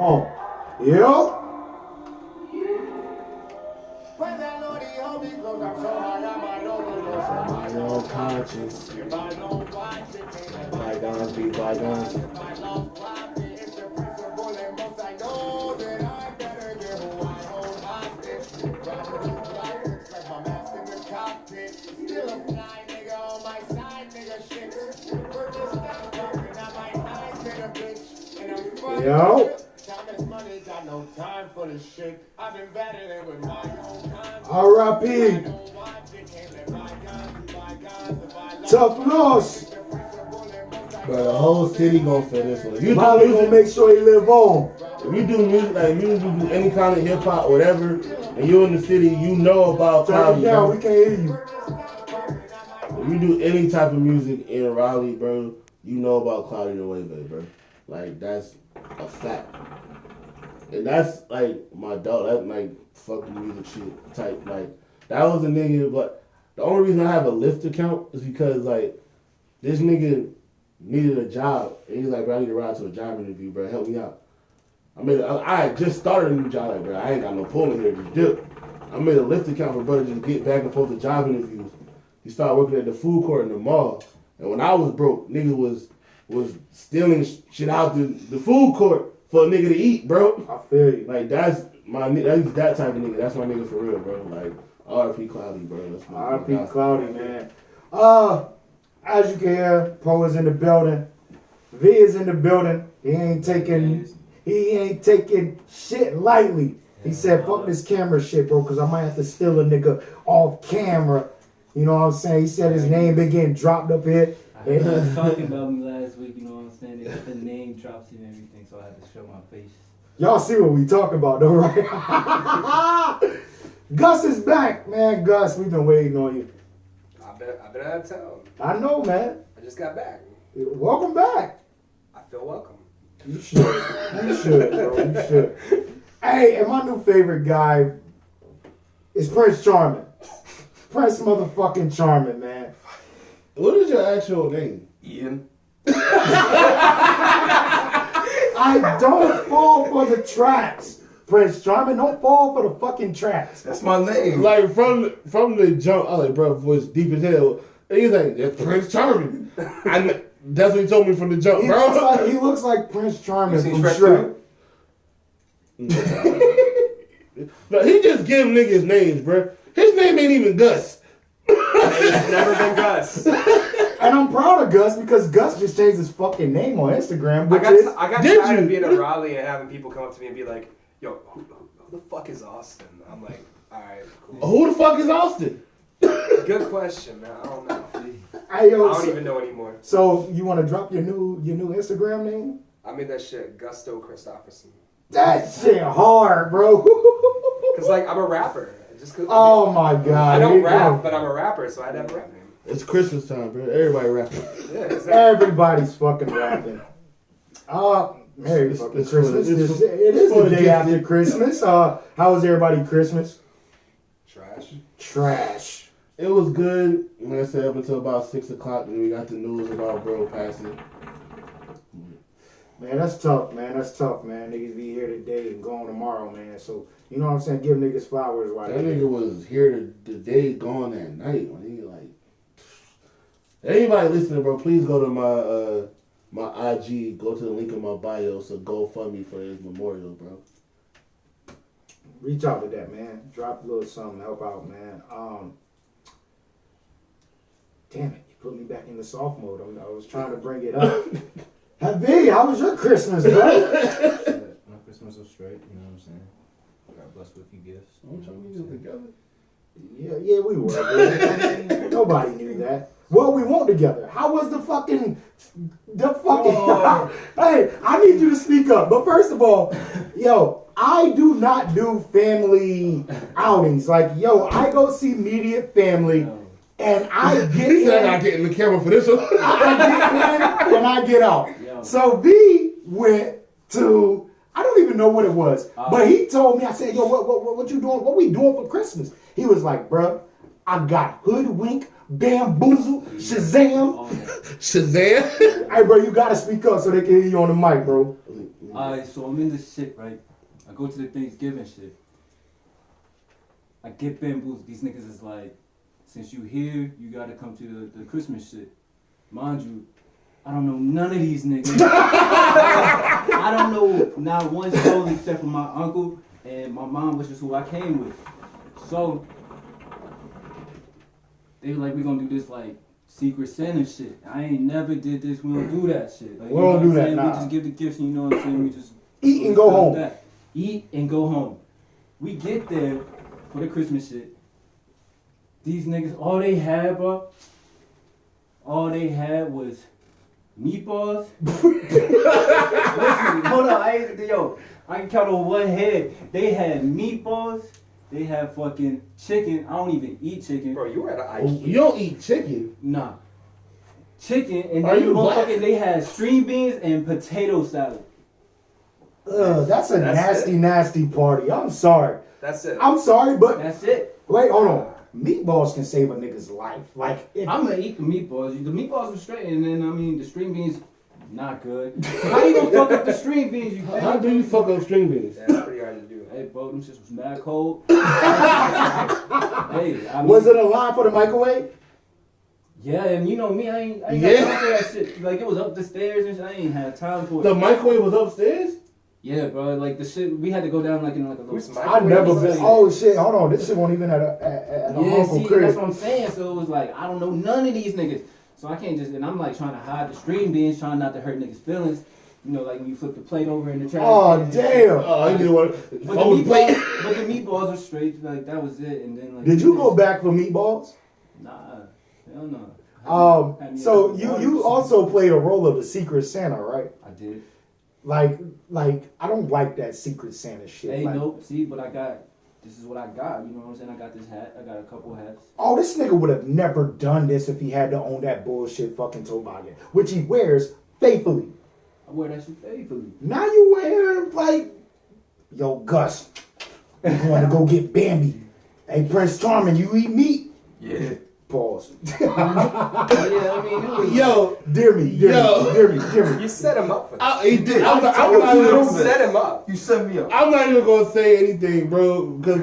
on. Yo. No conscience. Bygones be bygones. Yo. R.I.P. Tough loss. Bro, the whole city gon' feel this one. If you Molly gonna make sure he live on. If you do music, like music, you do any kind of hip hop, whatever, and you in the city, you know about Turn Cloudy, it down, bro. we can't hear you. If you do any type of music in Raleigh, bro, you know about Cloudy the Wave, bro. Like, that's a fact. And that's like my dog, that's like fucking music shit type. Like, that was a nigga, but the only reason I have a Lyft account is because, like, this nigga needed a job. And he's like, bro, I need to ride to a job interview, bro. Help me out. I had just started a new job, like, bro. I ain't got no pulling here, just dip. I made a Lyft account for brother just get back and forth to job interviews. He started working at the food court in the mall. And when I was broke, nigga was stealing shit out the food court for a nigga to eat, bro. I feel you. Like, that's that type of nigga. That's my nigga for real, bro. Like, R.P. Cloudy, bro. That's my R.P. Cloudy, man. As you can hear, Poe is in the building. V is in the building. He ain't taking shit lightly. He said, fuck this camera shit, bro, because I might have to steal a nigga off camera. You know what I'm saying? He said his name been getting dropped up here. He was talking about me last week, you know what I'm saying? They got the name drops and everything, so I had to show my face. Y'all see what we talking about, though, right? Gus is back, man. Gus, we've been waiting on you. I've been out of town. I know, man. I just got back. Welcome back. I feel welcome. You should. You should, bro. You should. Hey, and my new favorite guy is Prince Charming. Prince motherfucking Charming, man. What is your actual name? Ian. I don't fall for the traps. Prince Charming, don't fall for the fucking traps. That's my name. Like, from the jump, I was like, bro, voice deep as hell. And he's like, that's Prince Charming. That's what he told me from the jump, bro. He looks like Prince Charming from Shrek. No, he just give niggas names, bro. His name ain't even Gus. It's never been Gus. And I'm proud of Gus because Gus just changed his fucking name on Instagram. I got tired of being in Raleigh and having people come up to me and be like, yo, who the fuck is Austin? I'm like, alright, cool. Who the fuck is Austin? Good question, man. I don't know. I don't even know anymore. So you want to drop your new Instagram name? I made that shit Gusto Christopherson. That shit hard, bro. Cause like I'm a rapper. Oh my god. I don't rap, but I'm a rapper, so I had to have a rap name. It's Christmas time, bro. Everybody rapping. Yeah, exactly. Everybody's fucking rapping. Merry fucking Christmas. It is the day after Christmas. How was everybody Christmas? Trash. It was good, like I said, up until about 6 o'clock, and we got the news about bro passing. Man, that's tough, man. Niggas be here today and gone tomorrow, man. So, you know what I'm saying? Give niggas flowers while that nigga was here today, gone that night. When he like, anybody listening, bro, please go to my IG, go to the link in my bio, so GoFundMe for his memorial, bro. Reach out to that, man. Drop a little something, help out, man. Damn it, you put me back in the soft mode. I was trying to bring it up. V, how was your Christmas, bro? My Christmas was straight, you know what I'm saying? I got blessed with a few gifts. I'm trying to get together. Yeah, we were. I mean, nobody knew that. Well, we weren't together. How was the fucking? Hey, I need you to speak up. But first of all, yo, I do not do family outings. Like, yo, I go see immediate family. And I get He said in. I get in the camera for this one. I get in and I get out. Yo. So V went to, I don't even know what it was, but he told me, I said, yo, what you doing? What we doing for Christmas? He was like, bruh, I got hoodwink, bamboozle, Shazam. Shazam? Hey, bro, you gotta speak up so they can hear you on the mic, bro. Alright, so I'm in this shit, right? I go to the Thanksgiving shit. I get bamboozled. These niggas is like, since you here, you gotta come to the Christmas shit. Mind you, I don't know none of these niggas. I don't know not one soul except for my uncle and my mom, which is who I came with. So they were like, we gonna do this like Secret Santa shit. I ain't never did this. We don't do that shit. Like, We don't do that, nah. We just give the gifts, and you know what I'm saying? We just Eat and go home. that. Eat and go home. We get there for the Christmas shit. These niggas, all they had, bro, all they had was meatballs. Listen, hold on, I can count on one head. They had meatballs. They had fucking chicken. I don't even eat chicken. Bro, you were at an Oh, IKEA. you don't eat chicken. Nah. Chicken, and Are then you black? motherfucking they had string beans and potato salad. That's a That's nasty party. I'm sorry. That's it. I'm sorry, but That's it. wait, hold on. Meatballs can save a nigga's life. Like, I'm gonna eat the meatballs. The meatballs are straight, and then the string beans, not good. How you gonna fuck up the string beans? You How do you fuck up string beans? Yeah, that's pretty hard to do. Hey, bro, them shits was mad cold. Hey, I mean, was it a line for the microwave? Yeah, and you know me, I ain't got Yeah. time for that shit. Like, it was up the stairs and shit. I ain't had time for it. The microwave was upstairs? Yeah, bro, like the shit, we had to go down like in like a Who's little. my- I never been. Yeah. Oh shit! Hold on. This shit won't even at a Yeah, Uncle see, crib. that's what I'm saying. So it was like, I don't know none of these niggas. So I can't just, and I'm like trying to hide the string beans, trying not to hurt niggas' feelings. You know, like when you flip the plate over in the trash. Oh can and damn! shit. Oh, I didn't want But to. the, Oh, plate. meatballs, but the meatballs are straight, like that was it. And then like. Did you go back for meatballs? Nah, hell no. Had me So a you water you shit. also played a role of the Secret Santa, right? I did. Like I don't like that Secret Santa shit. Hey, Like, nope. See, but I got. This is what I got. You know what I'm saying? I got this hat. I got a couple hats. oh, this nigga would have never done this if he had to own that bullshit fucking toboggan, which he wears faithfully. I wear that shit faithfully. Now you wear like, yo, Gus, you want to go get Bambi? Hey, Prince Charming, you eat meat? Yeah. Pause. Yeah, I mean, it was. Yo, Dear me. You set him up for that. he did. I I'm not told you. even- Set him up. You set me up. I'm not even gonna say anything, bro, because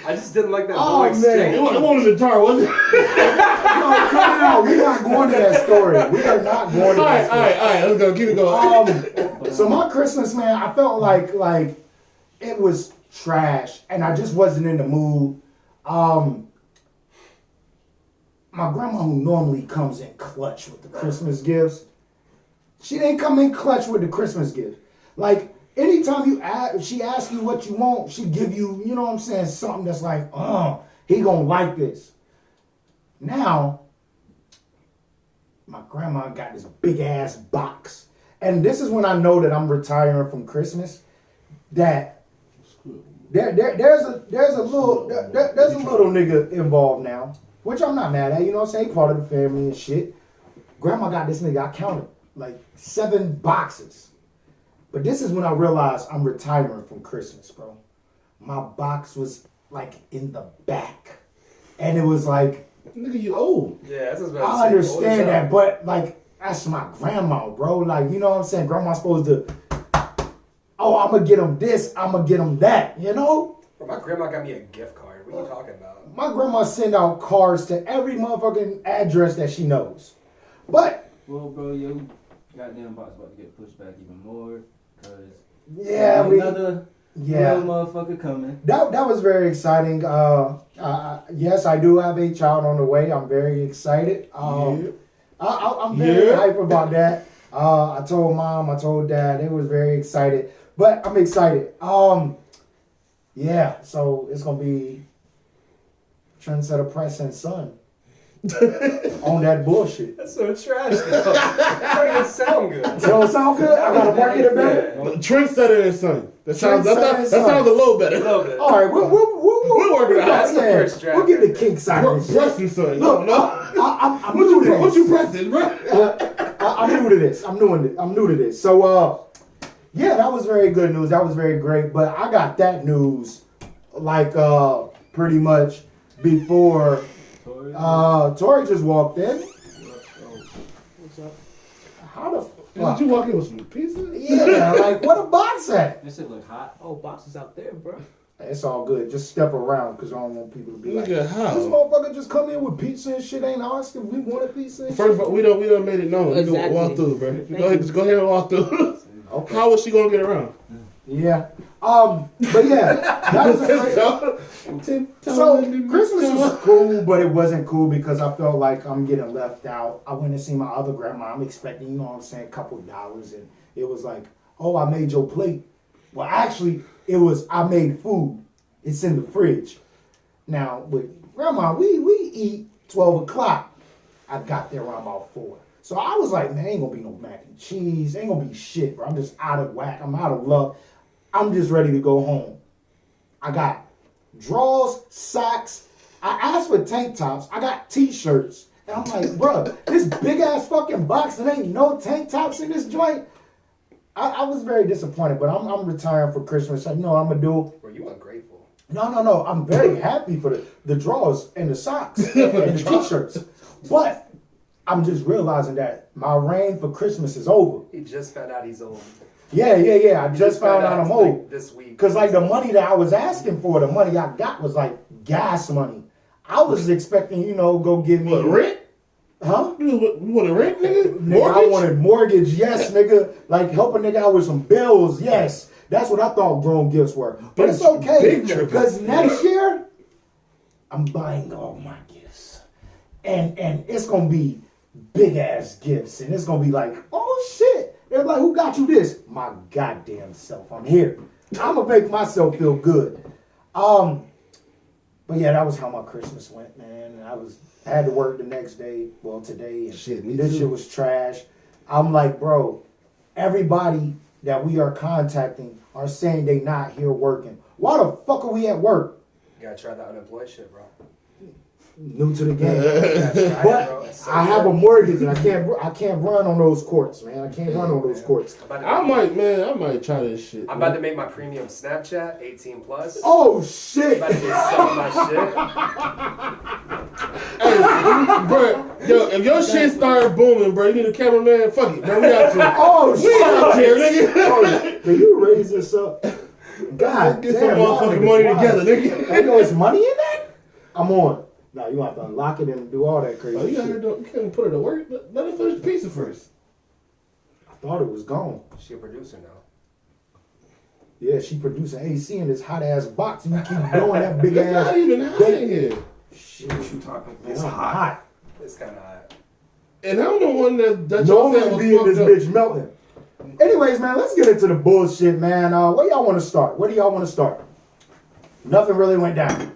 I just didn't like that Oh, whole man. exchange. it wasn't the jar, was it? No, cut it out. We're not going to that story. We are not going to that story. All right, let's go. Keep it going. So my Christmas, man, I felt like it was trash, and I just wasn't in the mood. My grandma, who normally comes in clutch with the Christmas gifts, she didn't come in clutch with the Christmas gift. Like anytime she asks you what you want, she give you, you know what I'm saying, something that's like, he gonna like this. Now, my grandma got this big ass box. And this is when I know that I'm retiring from Christmas. That there's a little nigga involved now, which I'm not mad at. You know what I'm saying? Part of the family and shit. Grandma got this nigga. I counted like 7 boxes. But this is when I realized I'm retiring from Christmas, bro. My box was like in the back, and it was like, Nigga, you old. Yeah, that's what I was about to I say. understand that, but like that's my grandma, bro. Like, you know what I'm saying? Grandma's supposed to, oh, I'm gonna get him this, I'm gonna get him that, you know? Bro, my grandma got me a gift card. What are you talking about? My grandma send out cards to every motherfucking address that she knows. But Well, bro, your goddamn box about to get pushed back even more, cause yeah, another yeah. real motherfucker coming. That was very exciting. Yes, I do have a child on the way. I'm very excited. I'm very hype about that. I told mom, I told dad, they was very excited. But I'm excited. Yeah, so it's gonna be Trendsetter Press and Son on that bullshit. That's so trash, though. That don't even sound good. Don't sound good? I gotta work it a bit. Trendsetter and Son. That sounds Trendsetter and Son. a little better. A little bit. All right, we'll work it out. That's the first draft We'll get the right kink side of this shit. Press and Son. Look, No. I'm new to this. What you pressing, bro? I'm new to this. I'm new to this. So, yeah, that was very good news. That was very great. But I got that news like pretty much before Tori just walked in. What's up? How the fuck? Did you walk in with some pizza? Yeah, like what a box at? That shit look hot. Oh, boxes out there, bro. It's all good. Just step around because I don't want people to be like, Nigga, how? this motherfucker just come in with pizza and shit. Ain't asked if we wanted pizza. And First of all, we done made it known. We Exactly. gonna walk through, bro. Just go ahead and walk through. Okay. How was she gonna get around? Yeah. But yeah, that was a great. So Christmas was cool, but it wasn't cool because I felt like I'm getting left out. I went to see my other grandma. I'm expecting, you know what I'm saying, a couple of dollars, and it was like, oh, I made your plate. Well, actually, it was I made food. It's in the fridge. Now with grandma, we eat 12 o'clock. I got there around about 4. So I was like, man, ain't gonna be no mac and cheese. Ain't gonna be shit, bro. I'm just out of whack. I'm out of luck. I'm just ready to go home. I got drawers, socks. I asked for tank tops. I got t-shirts. And I'm like, bro, this big ass fucking box and ain't no tank tops in this joint. I was very disappointed, but I'm retiring for Christmas. I know I'm gonna do. Were you ungrateful? No. I'm very happy for the drawers and the socks and the t-shirts. But I'm just realizing that my reign for Christmas is over. He just found out he's old. Yeah. I just found out I'm old. Like, this week. Because like the money that I was asking for, the money I got was like gas money. I was expecting, go give me What, rent? Huh? You want to rent, nigga? Nigga, I wanted mortgage, yes, nigga. Like help a nigga out with some bills, yes. That's what I thought grown gifts were. But it's okay. Because next year, I'm buying all my gifts. And it's gonna be big ass gifts. And it's gonna be like, oh shit. They're like, who got you this? My goddamn self. I'm here. I'm gonna make myself feel good. But yeah, that was how my Christmas went, man. I had to work the next day. Well, today. And Shit, me this too. shit was trash. I'm like, bro, everybody that we are contacting are saying they not here working. Why the fuck are we at work? You gotta try the unemployed shit, bro. New to the game. But But I have a mortgage and I can't run on those courts, man. I can't run on those courts. I might try this shit. I'm about to make my premium Snapchat 18 plus. Oh shit! I'm about to be selling my shit. Hey, bro, yo, if your shit start booming, bro, you need a cameraman. Fuck it, bro. We out here. Oh We out shit! here, nigga. Oh, can you raise this up? God Get damn, some y'all motherfucking niggas money wild. together, nigga. Hey, yo, it's money in that? I'm on. Now you have to unlock it and do all that crazy Oh, you shit. can't put it to work. Let her finish the pizza first. I thought it was gone. She a producer now. Yeah, she producing AC in this hot ass box and you keep blowing that big It's ass. not even hot in here. Shit, what you talking about? It's I'm hot. It's kind of hot. And I'm the one that y'all said Normally be in was this fucked up. bitch melting. Anyways, man, let's get into the bullshit, man. Where y'all want to start? Where do y'all want to start? Nothing really went down.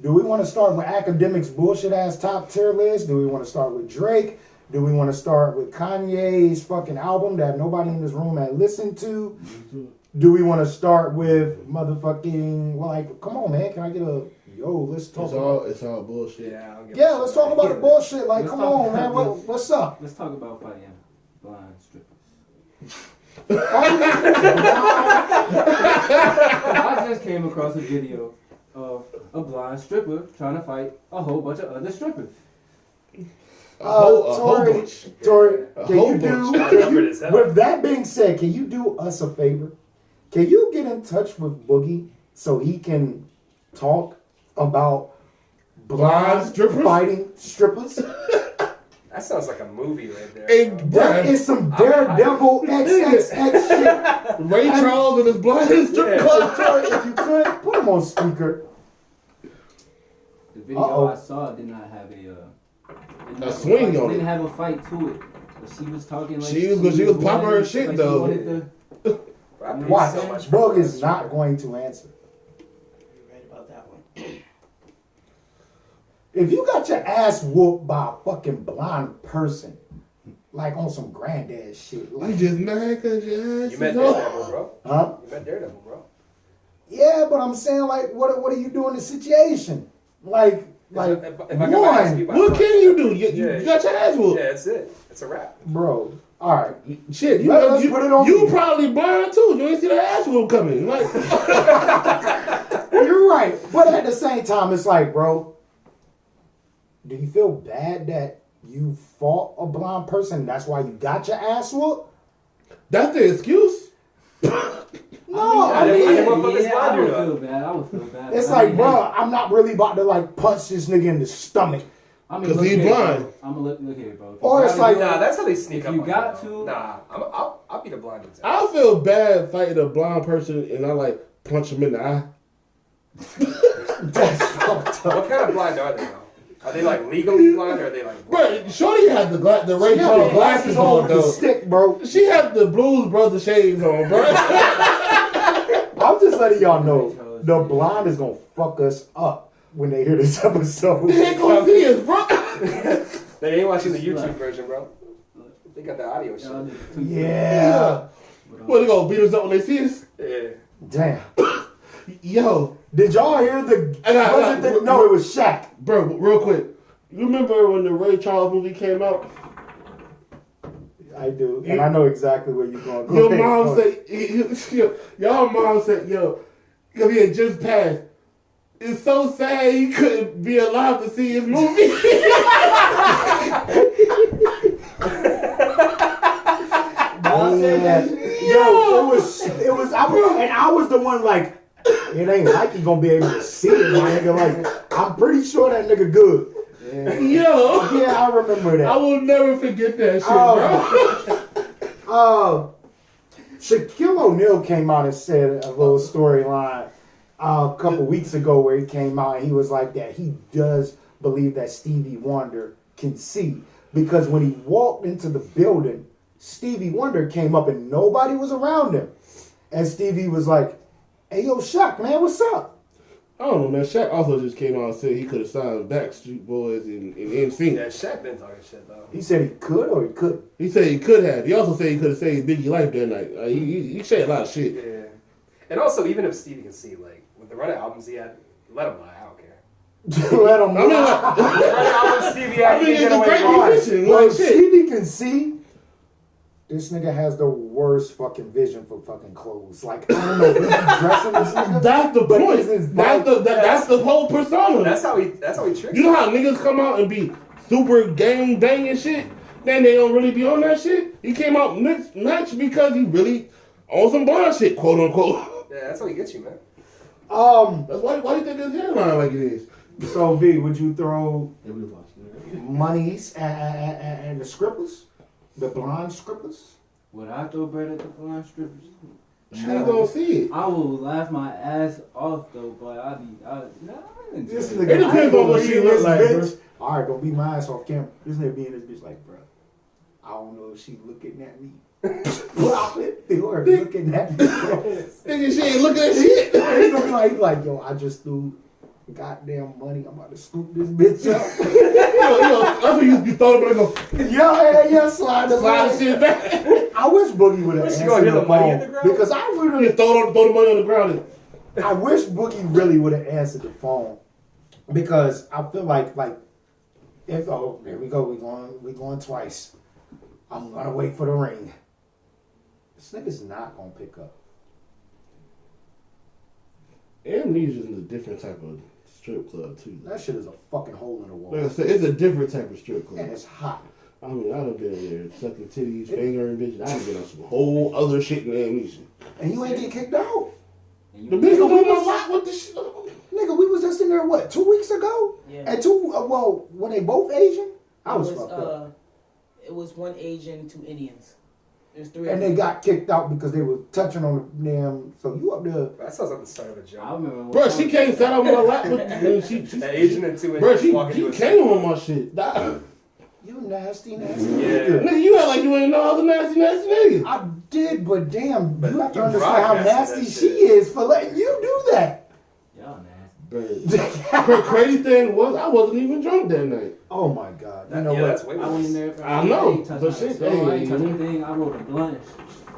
Do we want to start with academics bullshit ass top tier list? Do we want to start with Drake? Do we want to start with Kanye's fucking album that nobody in this room had listened to? Do we want to start with motherfucking, like, come on, man, can I get a, let's talk It's all bullshit. Yeah, I don't give a yeah, shit. let's talk about the bullshit. Like, Let's come talk on, man, about what's up? Let's talk about fighting blind strippers. I just came across a video of a blind stripper trying to fight a whole bunch of other strippers. A whole bunch. Tori, A can whole you do, bunch. Outnumbered as hell. with that being said, can you do us a favor? Can you get in touch with Boogie so he can talk about blind strippers? fighting strippers? That sounds like a movie right there. Hey, bro. That is some Daredevil XXX shit. Ray Charles and his blind strip Yeah. club. Tori, if you could, put him on speaker. The video Uh-oh. I saw did not have a swing on didn't it. have a fight to it. But she was talking like She was popping her shit, like though. She wanted to, Bro, I paid Watch, so much for Bug that is shit. not going to answer. You're right about that one. If you got your ass whooped by a fucking blind person, like on some granddad shit, You like, just mad because your ass You met is off. Daredevil, bro. huh? You met Daredevil, bro. Yeah, but I'm saying, like, what do you do in the situation? Like If I got my ass one, beat by What a can you do? You Yeah. got your ass whooped. Yeah, that's it. It's a wrap. bro. All right, Shit, Let's put it on you me. probably blind too. You ain't see the ass whoop coming. Like, you're right. But at the same time, it's like, bro, do you feel bad that you fought a blind person, that's why you got your ass whooped? That's the excuse? No, I didn't want to fuck this yeah, I blind would dude feel up. bad. I would feel bad. it's I like, mean, bro, I'm not really about to like punch this nigga in the stomach. I mean, 'Cause look he here, blind. bro. I'm gonna look here, bro. If Or you it's gotta like- do it- Nah, that's how they sneak If up you on got though. to- Nah, I'll be the blind dude's ass. I feel bad fighting a blind person and I like punch him in the eye. That's fucked up. What kind of blind are they though? Are they like legally blind or are they like blind? Bro, Shorty had the Ray She had Charles the glasses on on with the though. stick, bro. She had the Blues Brothers shades on, bro. I'm just letting y'all know, the blind is gonna fuck us up when they hear this episode. They ain't gonna see us, bro. They ain't watching the YouTube version, bro. They got the audio shit. Y'all niggas too- Yeah. What, they gonna beat us up when they see us? Yeah. Damn. Yo, Did y'all hear the? I got- No, it was Shaq. bro, real quick. You remember when the Ray Charles movie came out? I do, and I know exactly where you're going. Go Your ahead. mom Go ahead. said, y'all mom said, yo, he had just passed. It's so sad he couldn't be alive to see his movie. Yeah. Yo, it was, I was the one like, it ain't like you gonna be able to see it, my nigga. Like, I'm pretty sure that nigga good. Yo, Yeah, I remember that. I will never forget that shit, bro. Shaquille O'Neal came out and said a little storyline a couple weeks ago where he came out and he was like that he does believe that Stevie Wonder can see because when he walked into the building, Stevie Wonder came up and nobody was around him. And Stevie was like, hey, yo, Shaq, man, what's up? I don't know, man. Shaq also just came out and said he could have signed Backstreet Boys and NSYNC. Yeah, Shaq been talking shit though. He said he could or he couldn't. He said he could have. He also said he could have saved Biggie's life that night. He said a lot of shit. Yeah. And also, even if Stevie can see, like, with the run of albums he had, let him lie. I don't care. Let him I mean, lie. like, The run of albums Stevie had, I he mean, can it's get a away great with it. musician. Well, Like, shit. Stevie can see. This nigga has the worst fucking vision for fucking clothes. Like, I don't know if he's dressing this nigga. That's the But point. it's his That's the whole persona. That's how he tricks You know how niggas come out and be super gang bang and shit? Then they don't really be on that shit. He came out next because he really on some blind shit, quote unquote. Yeah, that's how he gets you, man. That's why you think his hairline like it is? So V, would you throw monies at the scribblers, the blind scribblers? Would I throw bread at the blind strippers? She gonna see it. I will laugh my ass off though, but This It nigga, depends on what she being look this like, bitch. All right, don't be my ass off camera. This nigga being this bitch like, bro, I don't know if she looking at me. Well, I feel her looking at me. Bro. Nigga, she ain't looking at shit. He gonna be like, yo, I just threw goddamn money. I'm about to scoop this bitch up. That's what you be throwing it and go yeah, slide the slide the money. shit back. I wish Boogie would have Where's she answered gonna hit the the money phone in the ground? because I would Just throw the money on the ground. I wish Boogie really would have answered the phone because I feel like if there we go, we going twice. I'm gonna wait for the ring. This nigga's not gonna pick up. Amnesia's is a different type of strip club too. That shit is a fucking hole in the wall, Like I said, it's a different type of strip club. and it's hot. I mean, I done been there sucking titties, fingering bitches. I done been on some whole other shit in Amnesia. And you ain't get kicked out, The bitch was on my lot with the shit. nigga. We was just in there 2 weeks ago, Yeah. and well, were they both Asian? I was fucked up. It was one Asian, 2 Indians. There's 3 And of they them. got kicked out because they were touching on the damn. So you up there? That sounds like the start of a I joke. remember. Bro, she came sat on my lap with and she An Asian and 2 bro, Indians walking she to a came on my shit. You nasty Yeah. nigga. Nigga, you act like you ain't know I was a nasty nigga. I did, but damn, But you have to you understand how broadcasted nasty that she shit. is for letting you do that. Y'all nasty. Her crazy thing was I wasn't even drunk that night. Oh my god. You That- know yeah, what? that's way I went in worse. there. For I know, ain't touch but my shit, soul, I ain't hey, touch you- anything. I wrote a blunt.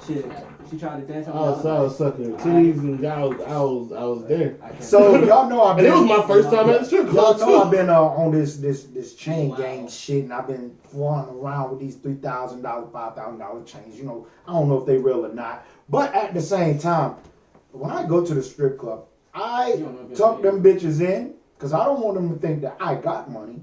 Shit, she tried to dance. I was sucking titties and I was there. So y'all know I've And been it was my first time at the strip y'all club know I've too. been on this chain Wow. gang shit, and I've been flying around with these $3,000, $5,000 chains. You know, I don't know if they real or not, but at the same time, when I go to the strip club, I tuck them bitches in because I don't want them to think that I got money.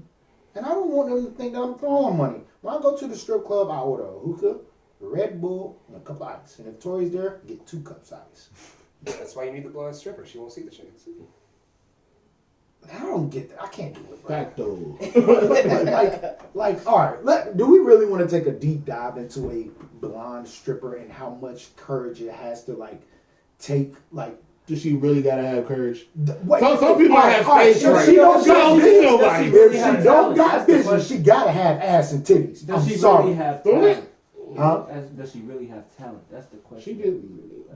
And I don't want them to think that I'm throwing money. When I go to the strip club, I order a hookah, a Red Bull, and a cup of ice. And if Tori's there, get 2 cups of ice. That's why you need the blind stripper. She won't see the chance. I don't get that. I can't do it, bro. Facto. All right. Do we really want to take a deep dive into a blonde stripper and how much courage it has to take? Does she really gotta have courage? Wait, Some people have face, if right? she don't got see business, nobody. if she don't got business, she gotta have ass and titties. Does I'm she sorry. really have talent? Huh? Does she really have talent? That's the question. She did.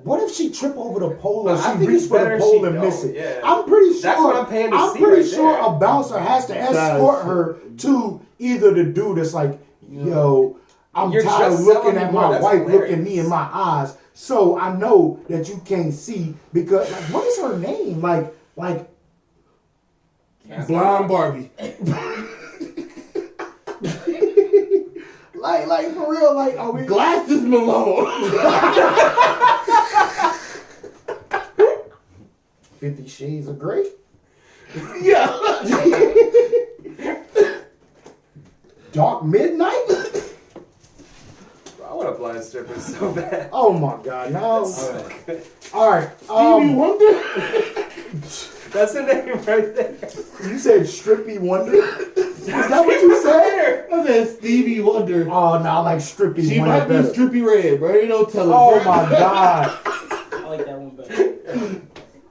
What if she trip over the pole or I she think reach it's for better the if pole she and miss don't, it? yeah. I'm pretty sure. That's what I'm paying to see pretty right sure there. a bouncer has to escort her to either the dude that's like, yo, I'm You're tired of just looking selling at me my more. That's wife hilarious. looking me in my eyes, so I know that you can't see because what is her name? Like Blonde Barbie. like for real, like are we? Glasses Malone. 50 Shades of Grey. Yeah. Dark Midnight. I want a blind stripper so bad. Oh my God, no. All right. Stevie Wonder. That's the name right there. You said Strippy Wonder? Is that what you said? I said Stevie Wonder. Oh, no, I like Strippy She Wonder might be better. Strippy Red, bro. Ain't no telling. Oh my God. I like that one better.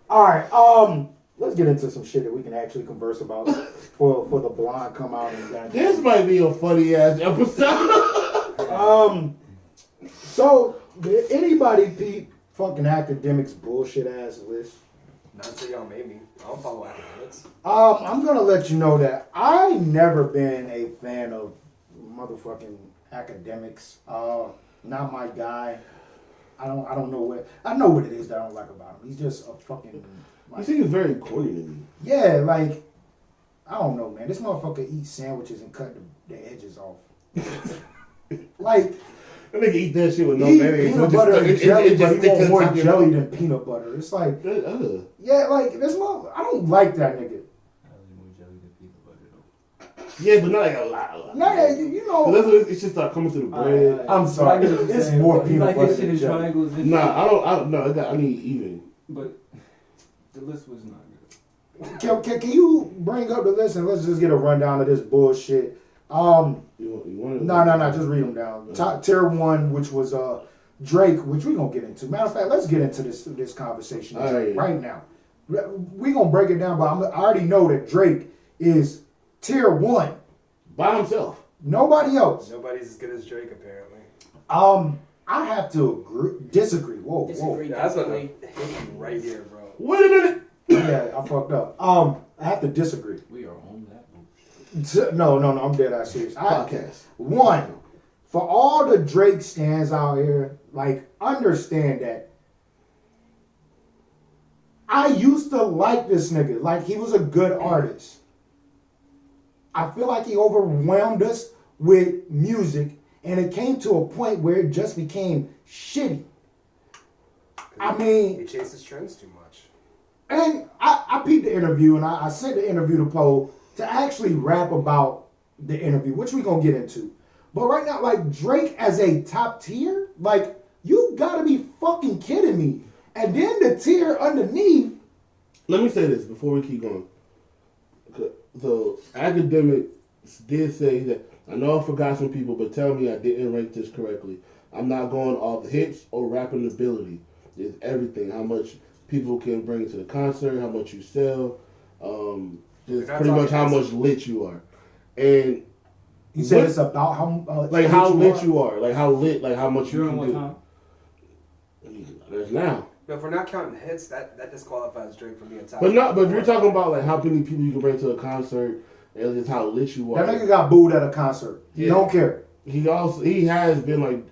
All right. Let's get into some shit that we can actually converse about for the blonde come out and This might be a funny ass episode. So did anybody peep fucking academics bullshit ass list? Not until y'all made me. I don't follow academics. I'm gonna let you know that I never been a fan of motherfucking academics. Not my guy. I don't know what I know what it is that I don't like about him. He's just a fucking You seem very corny to me. yeah, like I don't know, man. This motherfucker eats sandwiches and cut the edges off. Like That nigga eat that shit with no he eat mayonnaise. peanut So butter just- and it jelly, just but he stick to want the more top of your jelly mouth. than peanut butter. It's like Uh, yeah, like this mother. I don't like that nigga. Yeah, but not like a lot. No, yeah, you know. That's what it's just start coming through the bread. I'm sorry. It's more peanut like butter this shit than in jelly. triangles. and Nah, I don't. No, I need even. But the list was not good. Can you bring up the list and let's just get a rundown of this bullshit? You want No, just read them down. Tier 1, which was Drake, which we gonna get into. Matter of fact, let's get into this conversation of Drake right now. We gonna break it down, but I already know that Drake is tier 1. by himself. Nobody else. Nobody's as good as Drake, apparently. I have to disagree. Whoa. Disagree. Yeah, that's what definitely. hit you right here, bro. Wait a minute. Yeah, I fucked up. I have to disagree. We are on that bullshit. No, I'm dead ass serious. Podcast. One, for all the Drake stands out here, like, understand that I used to like this nigga. Like, he was a good artist. I feel like he overwhelmed us with music, and it came to a point where it just became shitty. I mean, He chases trends too much. and I peeped the interview, and I sent the interview to Poe to actually rap about the interview, which we're going to get into. But right now, like, Drake as a top tier, like, you got to be fucking kidding me. And then the tier underneath. Let me say this before we keep going. The academics did say that, I know I forgot some people, but tell me I didn't rank this correctly. I'm not going off the hits or rapping ability. It's everything. How much people can bring to the concert, how much you sell, just pretty much how much lit you are. And You said it's about how like how lit you are, like how lit, like how much you During can what do. time? There's now. But if we're not counting hits, that disqualifies Drake from being top. But if you're talking about like how many people you can bring to a concert and just how lit you are. That nigga got booed at a concert. Yeah. Don't care. He has been like,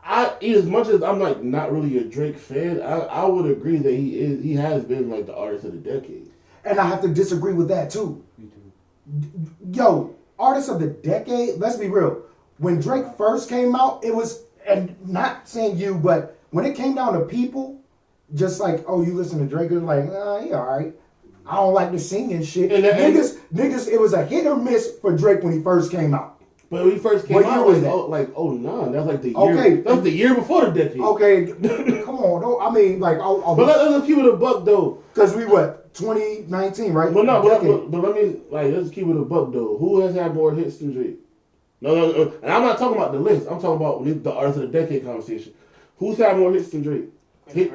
as much as I'm like not really a Drake fan, I would agree that he has been like the artist of the decade. And I have to disagree with that too. Me too. Yo, artist of the decade, let's be real. When Drake first came out, it was, and not saying you, but when it came down to people, just like, oh, you listen to Drake, it was like, he alright. I don't like the singing shit. And Niggas, it was a hit or miss for Drake when he first came out. But when he first came What year out, was like, that? oh no, that's like the year. Okay. That's the year before the decade. Okay, come on. No, I mean, like, But let's keep it a buck though. because we what 2019, right? Well, no, Decade. but let me let's keep it a buck though. Who has had more hits than Drake? No. And I'm not talking about the list. I'm talking about the artist of the decade conversation. Who's had more hits than Drake?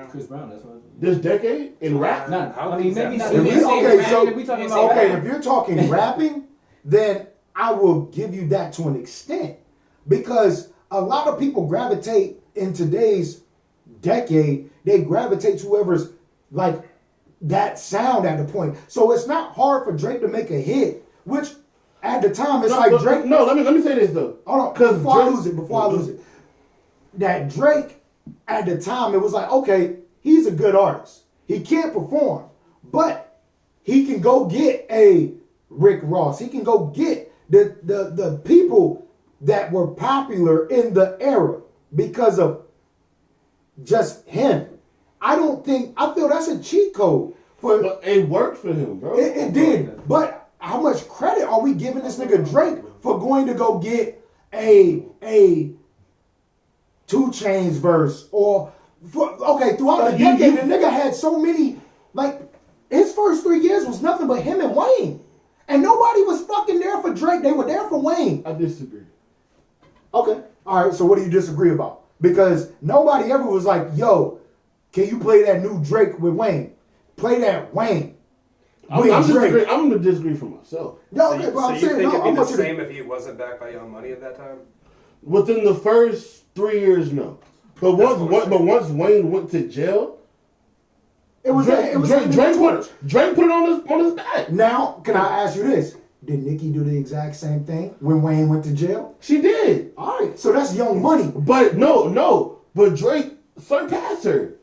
Chris Brown, that's what. This decade in rap? Nah, I mean maybe not. If If you- we okay, say so- rap, if we talking okay, about Okay, rap, if you're talking rapping, then I will give you that to an extent. Because a lot of people gravitate in today's decade, they gravitate to whoever's like that sound at the point. So it's not hard for Drake to make a hit, which at the time it's like Drake. No, let me say this though. Hold on, Because before I lose it. That Drake at the time, it was like, okay, he's a good artist. He can't perform, but he can go get a Rick Ross. He can go get the people that were popular in the era because of just him. I feel that's a cheat code for But it worked for him, bro. it did. But how much credit are we giving this nigga Drake for going to go get a 2 Chainz verse throughout the decade the nigga had so many, like his first 3 years was nothing but him and Wayne. And nobody was fucking there for Drake. They were there for Wayne. I disagree. Okay. All right. So what do you disagree about? Because nobody ever was like, yo, can you play that new Drake with Wayne? Play that Wayne. I'm going to disagree for myself. No, okay, but I'm you saying, think no, it'd I'm be the not same if he wasn't backed by Young Money at that time? Within the first 3 years, no. But once Wayne went to jail, Drake put it on his back. Now, can I ask you this? Did Nicki do the exact same thing when Wayne went to jail? She did. All right, so that's Young Money. But but Drake surpassed her.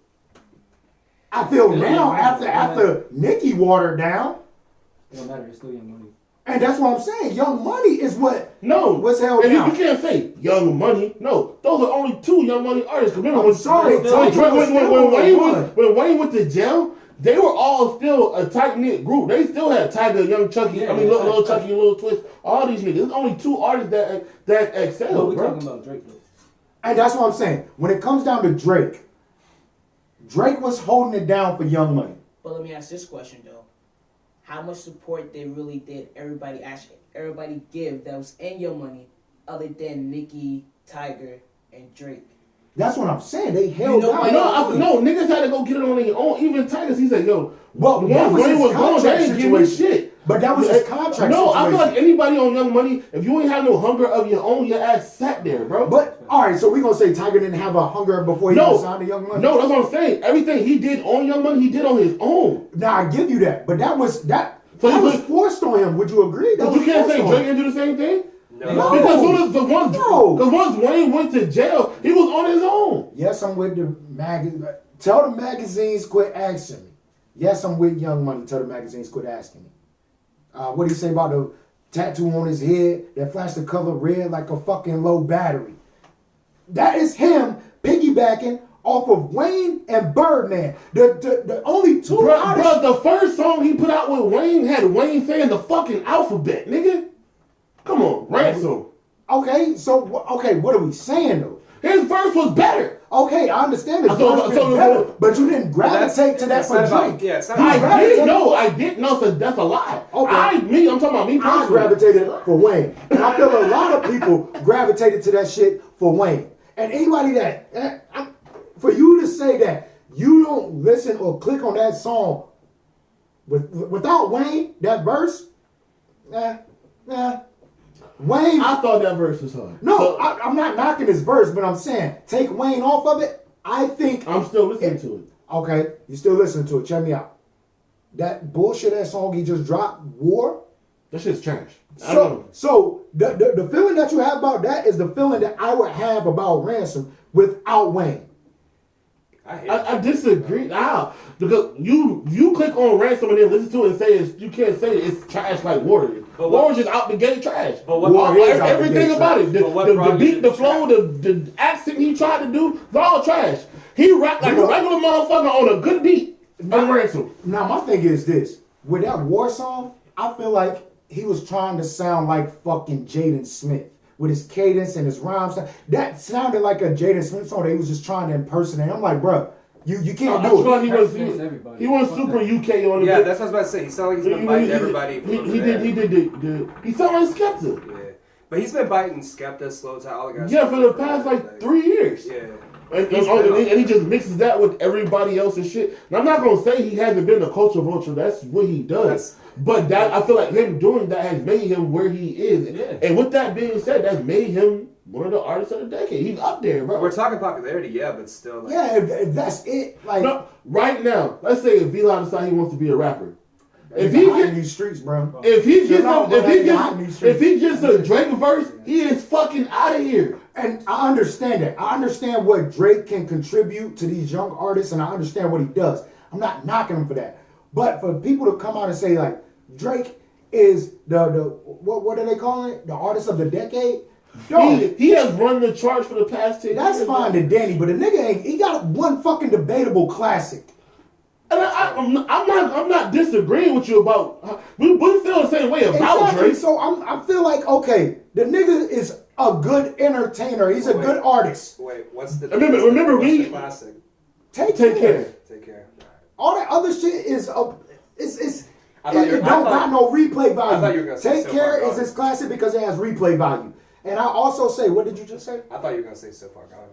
I feel now after Nicki watered down, it don't matter. It's still Young Money. and that's what I'm saying. Young Money is what's held and down. you can't say Young Money. No, those are only 2 Young Money artists. Remember I'm sorry, when Wayne went to jail, they were all still a tight knit group. They still had Tiger, Young Chucky. Yeah, Little Chucky, Little Twist. All these niggas. There's only 2 artists that excel. What we bro. talking about Drake though? And that's what I'm saying. When it comes down to Drake was holding it down for Young Money. But let me ask this question though: how much support they really did everybody give that was in Young Money, other than Nicki, Tiger, and Drake? That's what I'm saying. They held You know down. why- No, niggas had to go get it on their own. Even Tigers, he said, yo, Well, that once was Wayne his was gone, they contract ain't give me situation. shit. But that was his contract No, situation. I feel like anybody on Young Money, if you ain't have no hunger of your own, your ass sat there, bro. But all right, so we gonna say Tiger didn't have a hunger before he was signed to Young Money. No, that's what I'm saying. Everything he did on Young Money, he did on his own. Now I give you that, but that was So that you was could- forced on him. Would you agree? That But you was can't forced say on Drake him. didn't do the same thing. No. Because once Wayne went to jail, he was on his own. Yes, I'm with the magazine. Tell the magazines quit asking me. Yes, I'm with Young Money. Tell the magazines quit asking me. What do you say about the tattoo on his head that flashed the color red like a fucking low battery? That is him piggybacking off of Wayne and Birdman. The only 2 artists. Bro, the first song he put out with Wayne had Wayne saying the fucking alphabet, nigga. Come on, Ransom. Okay, what are we saying though? His verse was better. Okay, I understand it. So- But you didn't gravitate to that It's for not about- Drake. yeah, it's not You about- I did. No, so that's a lie. Okay. I'm talking about me I personally. gravitated for Wayne. And I feel a lot of people gravitated to that shit for Wayne. And anybody for you to say that you don't listen or click on that song without Wayne, that verse, Wayne. I thought that verse was hard. No, So, I'm not knocking his verse, but I'm saying take Wayne off of it. I think. I'm still listening to it. Okay, you still listening to it. Check me out. That bullshit ass song he just dropped, War. That shit's trash. I don't know. So the feeling that you have about that is the feeling that I would have about Ransom without Wayne. I disagree. How? Because you click on Ransom and then listen to it and say you can't say it's trash like Warriors. But Warriors is out the gate trash. But what- Warriors out the everything gate about trash. it. But what The brought beat, you the to flow, the accent he tried to do, it's all trash. He rapped like a regular motherfucker on a good beat. On Ransom. Now my thing is this: with that war song, I feel like he was trying to sound like fucking Jaden Smith with his cadence and his rhymes. That sounded like a Jaden Smith song that he was just trying to impersonate. I'm like, bro, you can't do it. He was super UK on it. Yeah, that's what I was about to say. He sounded like he's been biting everybody. He sounded like Skepta. Yeah, but he's been biting Skepta, Slow Tie, all the guys. Yeah, for the past like 3 years. Yeah. And he just mixes that with everybody else's shit. And I'm not gonna say he hasn't been a culture vulture. That's what he does. But that I feel like him doing that has made him where he is. Yeah. And with that being said, that's made him one of the artists of the decade. He's up there, bro. We're talking popularity, yeah, but still. Like, yeah, if that's it. Like no, right now, let's say if V-Line decides he wants to be a rapper. If he gets in these streets, bro. If he gets a Drake verse, he is fucking out of here. And I understand that. I understand what Drake can contribute to these young artists, and I understand what he does. I'm not knocking him for that. But for people to come out and say like Drake is the what are they calling it? The artist of the decade? He has run the charts for the past 10 years. That's fine to Danny, but the nigga he got one fucking debatable classic. And I'm not disagreeing with you about we feel the same way about Drake. So I feel like okay, the nigga is a good entertainer. He's a good artist. Wait, what's the remember what's the classic? Take care. Take care. All that other shit is it don't got got no replay value. I thought you were gonna say Take Care is his classic because it has replay value. And I also say, what did you just say? I thought you were gonna say So Far Gone.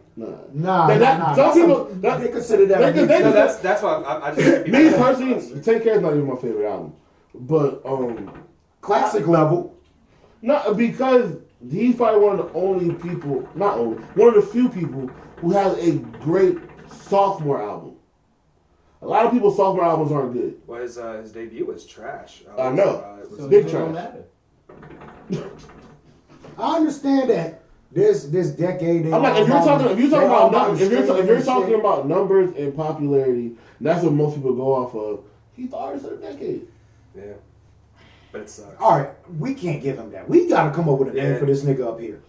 Nah. Some people they consider that. That's why I just me personally, Take Care is not even my favorite album, but classic level. Not because he's probably one of the only people, one of the few people who has a great sophomore album. A lot of people's sophomore albums aren't good. Well, his debut was trash. I know. It was big trash. I understand that this decade. I'm like, if you're talking about numbers and popularity, that's what most people go off of. He's the artist of the decade. Yeah, but it sucks. All right, we can't give him that. We got to come up with a name for this nigga up here.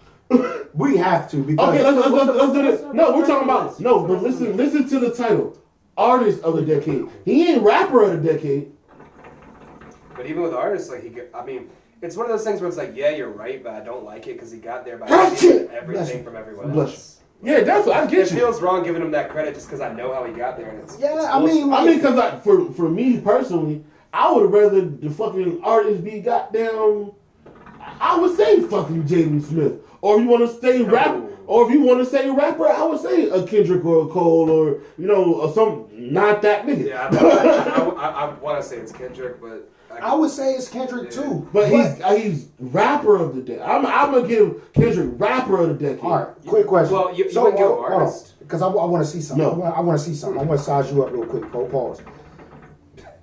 We have to because. Okay, let's do this. No, we're talking about but listen to the title, artist of the decade. He ain't rapper of the decade. But even with artists, like it's one of those things where it's like, yeah, you're right, but I don't like it because he got there by everything from everyone else. Yeah, that's what I get. It feels wrong giving him that credit just because I know how he got there. And it's because for me personally, I would rather the fucking artist be goddamn. I would say fucking Jaden Smith, or if you want to say rapper, or if you want to say rapper, I would say a Kendrick or a Cole, or or some not that nigga. Yeah, I want to say it's Kendrick, but. I would say it's Kendrick too, but he's rapper of the decade. I'm gonna give Kendrick rapper of the decade. All right, quick question. Well, you would give artist because I want to see something. No. I want to see something. I want to size you up real quick. Go pause.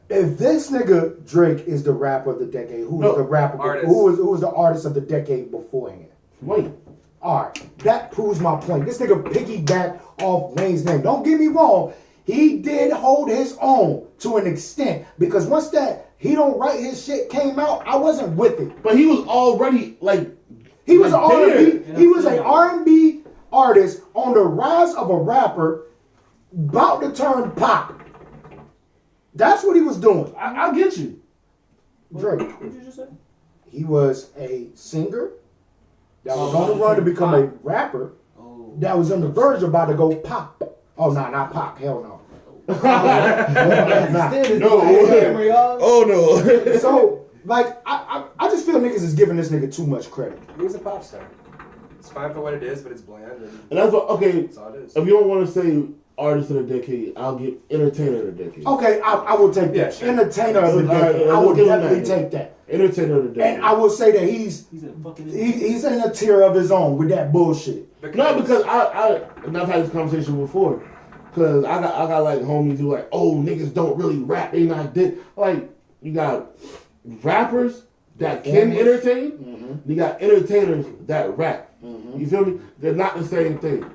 If this nigga Drake is the rapper of the decade, who was the rapper? Who was the artist of the decade beforehand? Wayne. All right, that proves my point. This nigga piggyback off Wayne's name. Don't get me wrong. He did hold his own to an extent because once that He Don't Write His shit came out, I wasn't with it. But he was already he was an R&B. He was an R&B artist on the rise of a rapper, about to turn pop. That's what he was doing. I get you, Drake. What did you just say? He was a singer that was on the run to become a rapper. That was on the verge about to go pop. Oh, not pop. Hell no. Oh no. So, I just feel niggas is giving this nigga too much credit. He's a pop star. It's fine for what it is, but it's bland. And that's what, okay. That's all it is. If you don't want to say artist of the decade, I'll get entertainer of the decade. Okay, I will take that. Yeah, sure. Entertainer of the decade. I will definitely take that. Entertainer of the decade. And I will say that he's in a tier of his own with that bullshit. Because I've had this conversation before. Cause I got like homies who like, oh, niggas don't really rap, they not did. Like, you got rappers that can entertain, you got entertainers that rap. You feel me? They're not the same thing.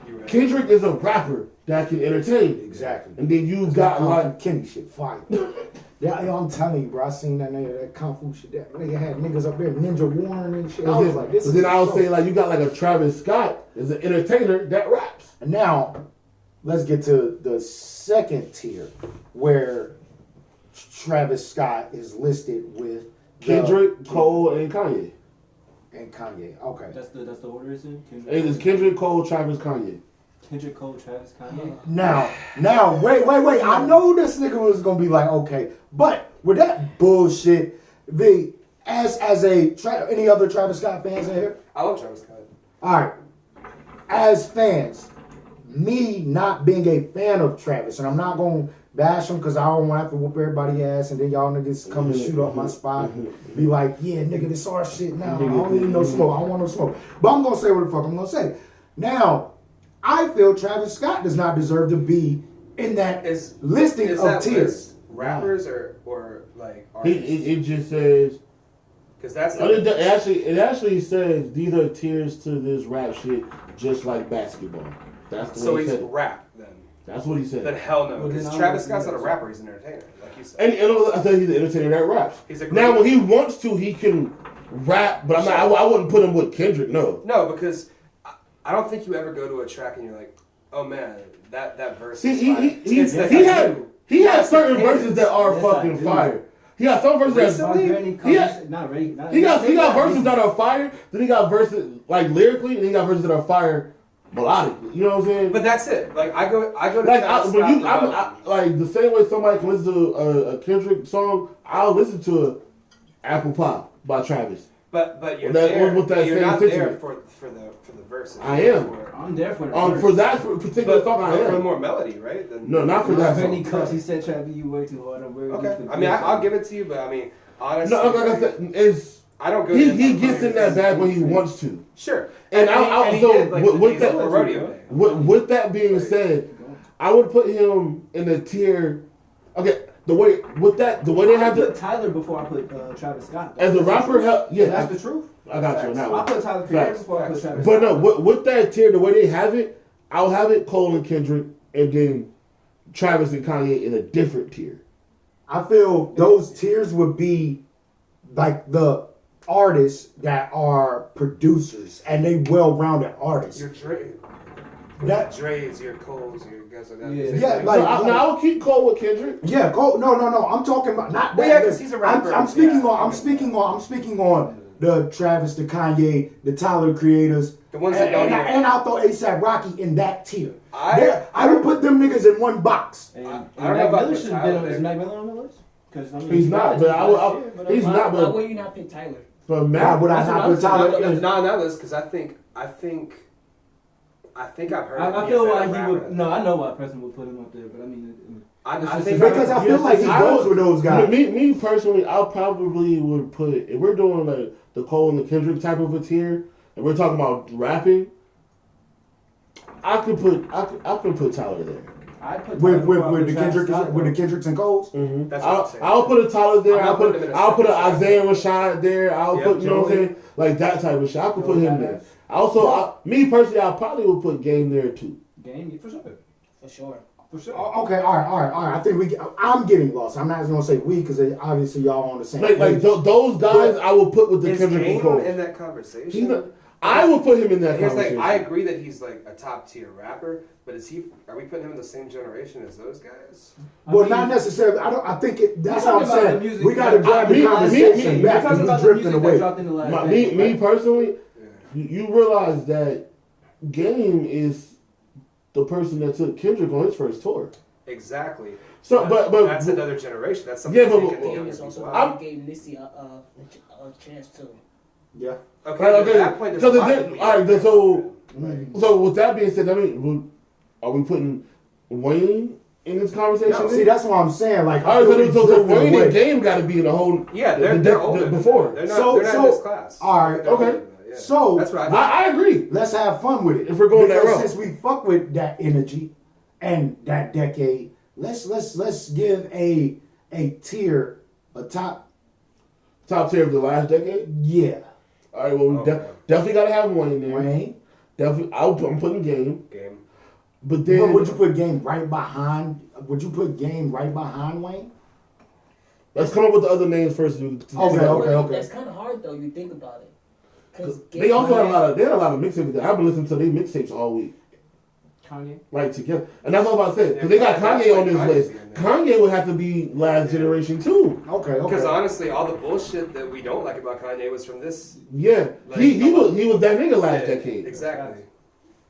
Right. Kendrick is a rapper that can entertain. Exactly. And then you got like Kenny shit fire. Yeah, I'm telling you, bro. I seen that nigga, that kung fu shit. That nigga had niggas up there, Ninja Warren and shit. I was like, this is. Then I'll say like you got like a Travis Scott is an entertainer that raps. And now, let's get to the second tier where Travis Scott is listed with Kendrick, Cole, and Kanye. And Kanye. Okay. That's the order it's in? It is Kendrick, Cole, Travis, Kanye. Kendrick Cole, Travis, Kanye. Now, wait. I know this nigga was gonna be like, okay, but with that bullshit, as any other Travis Scott fans in here? I love Travis Scott. All right, as fans, me not being a fan of Travis, and I'm not gonna bash him because I don't want to have to whoop everybody ass, and then y'all niggas come and shoot up my spot, and be like, yeah, nigga, this our shit now. I don't need no smoke. I don't want no smoke. But I'm gonna say what the fuck I'm gonna say. Now, I feel Travis Scott does not deserve to be in that listing of tiers. Rappers or like artists? It just says. Because that's it actually says these are tiers to this rap shit, just like basketball. That's the so way he he's said. rap then. That's what he said. Then hell no, Well, because then Travis Scott's not a rapper; he's an entertainer, like you said. And I said he's an entertainer that raps. He's a now when he wants to, he can rap, but I wouldn't put him with Kendrick. No, because I don't think you ever go to a track and you're like, oh man, that verse. See, is fire. he has certain verses that are fucking fire. He got some verses that he got verses that are fire. Then he got verses like lyrically, and he got verses that are fire melodically. You know what I'm saying? But that's it. Like I go to like Travis Scott like the same way somebody can listen to a Kendrick song, I'll listen to Apple Pie by Travis. But you're there. With that you're same not sentiment. there for the verses. I am. I'm there for the verse. For that particular song, I for am. more melody, right? No, not for that song. Because he said, Travis, you work too hard. I'm very Okay. I mean, I'll give it to you, but I mean, honestly, No, like I said, it's. I don't go. He gets in that bag when he wants to. Sure. And with that being Like, said, I would put him in a tier. Okay, the way they have put to. Tyler before I put Travis Scott. As a rapper, yeah, That's the truth. I got you on that I one. put Tyler Creator before I put Travis But Scott. no, with that tier, the way they have it, I'll have it Cole and Kendrick, and then Travis and Kanye in a different tier. I feel those tiers would be like the artists that are producers and they well-rounded artists. Your Dre, That Dre's, your Coles, your guys like that. Yeah, like- I will keep Cole with Kendrick. yeah, Cole. No. I'm talking about not Well, that. yeah, 'cause he's a rapper. I'm speaking Yeah, on. I'm speaking on the Travis, the Kanye, the Tyler creators. The ones that don't even- and I'll throw ASAP Rocky in that tier. I would put them niggas in one box. And, I and don't know Mac about Miller the should have been Tyler on. Is there. Mac Miller on the list? Because I mean, He's not, but he's not. Why But would you not pick Tyler? but Why Matt, would I That's not what put I'm saying. Tyler No, in? not on that list because I think I've heard. I feel why he would. No, I know why Preston would put him up there, but I mean, I think Because I feel like he goes with those guys. Me personally, I probably would put, if we're doing like the Cole and the Kendrick type of a tier, and we're talking about rapping, I could put Tyler there. I put With Tyler before I the put Travis Scott, with the though. Kendricks and Coles. Mm-hmm. That's what I'm saying. I'll put a Tyler there. I'm not putting him in a I'll put an second Isaiah Rashad there. I'll Yep, put, you know what I'm Joey. saying, like that type of shit. I could put Joey him Badass. there. Also, me personally, I probably would put Game there too. Game for sure. For sure. For sure. Okay, all right. I think I'm getting lost. I'm not gonna say we because obviously y'all on the same. Like page. those guys, I would put with the is Kendrick and Game Cole. in that conversation? He's not, I would put him in that Here's like, conversation. I agree that he's like a top tier rapper, but are we putting him in the same generation as those guys? Well, not necessarily. I think that's We're what I'm talking about the saying. music We got to that- drive the me- conversation me- We're back talking because about we're the drifting music that away. dropped in the last decade, Me right? personally, Yeah. you realize that Game is the person that took Kendrick on his first tour. Exactly. So, but that's another generation. That's something Yeah, but- taking the Game younger is also people why out. we gave Missy a chance too. Yeah. Okay, Right, but okay. at that point, there's So a lot the- of people all right, younger so- than that. so with that being said, I mean, are we putting Wayne in this conversation? No. See, that's what I'm saying. Like, All right, so drifting Wayne away. and Game got to be in the whole. Yeah, the- they're older than before. that. They're not, So- they're not so- in this class. all right, They're older okay. than that, yeah. So- that's what I I agree. Let's have fun with it. If we're going that because route. since we fuck with that energy and that decade, let's give a tier, a top. Top tier of the last decade. Yeah, All right, well, we Okay. definitely got to have Wayne there. Wayne. Definitely, I'm putting Game. game. But then, But would you put Game right behind? Would you put Game right behind Wayne? let's come up with the other names first. Okay, okay. That's kind of hard though. You think about it. Because They also had a lot of mixtapes. I've been listening to their mixtapes all week. Kanye. like together. And that's all I'm about to say. Because they got that's Kanye like on this Kanye's list. in there. Kanye would have to be last generation too. Okay. Because honestly, all the bullshit that we don't like about Kanye was from this. Yeah, Like, he was that nigga last decade. Exactly.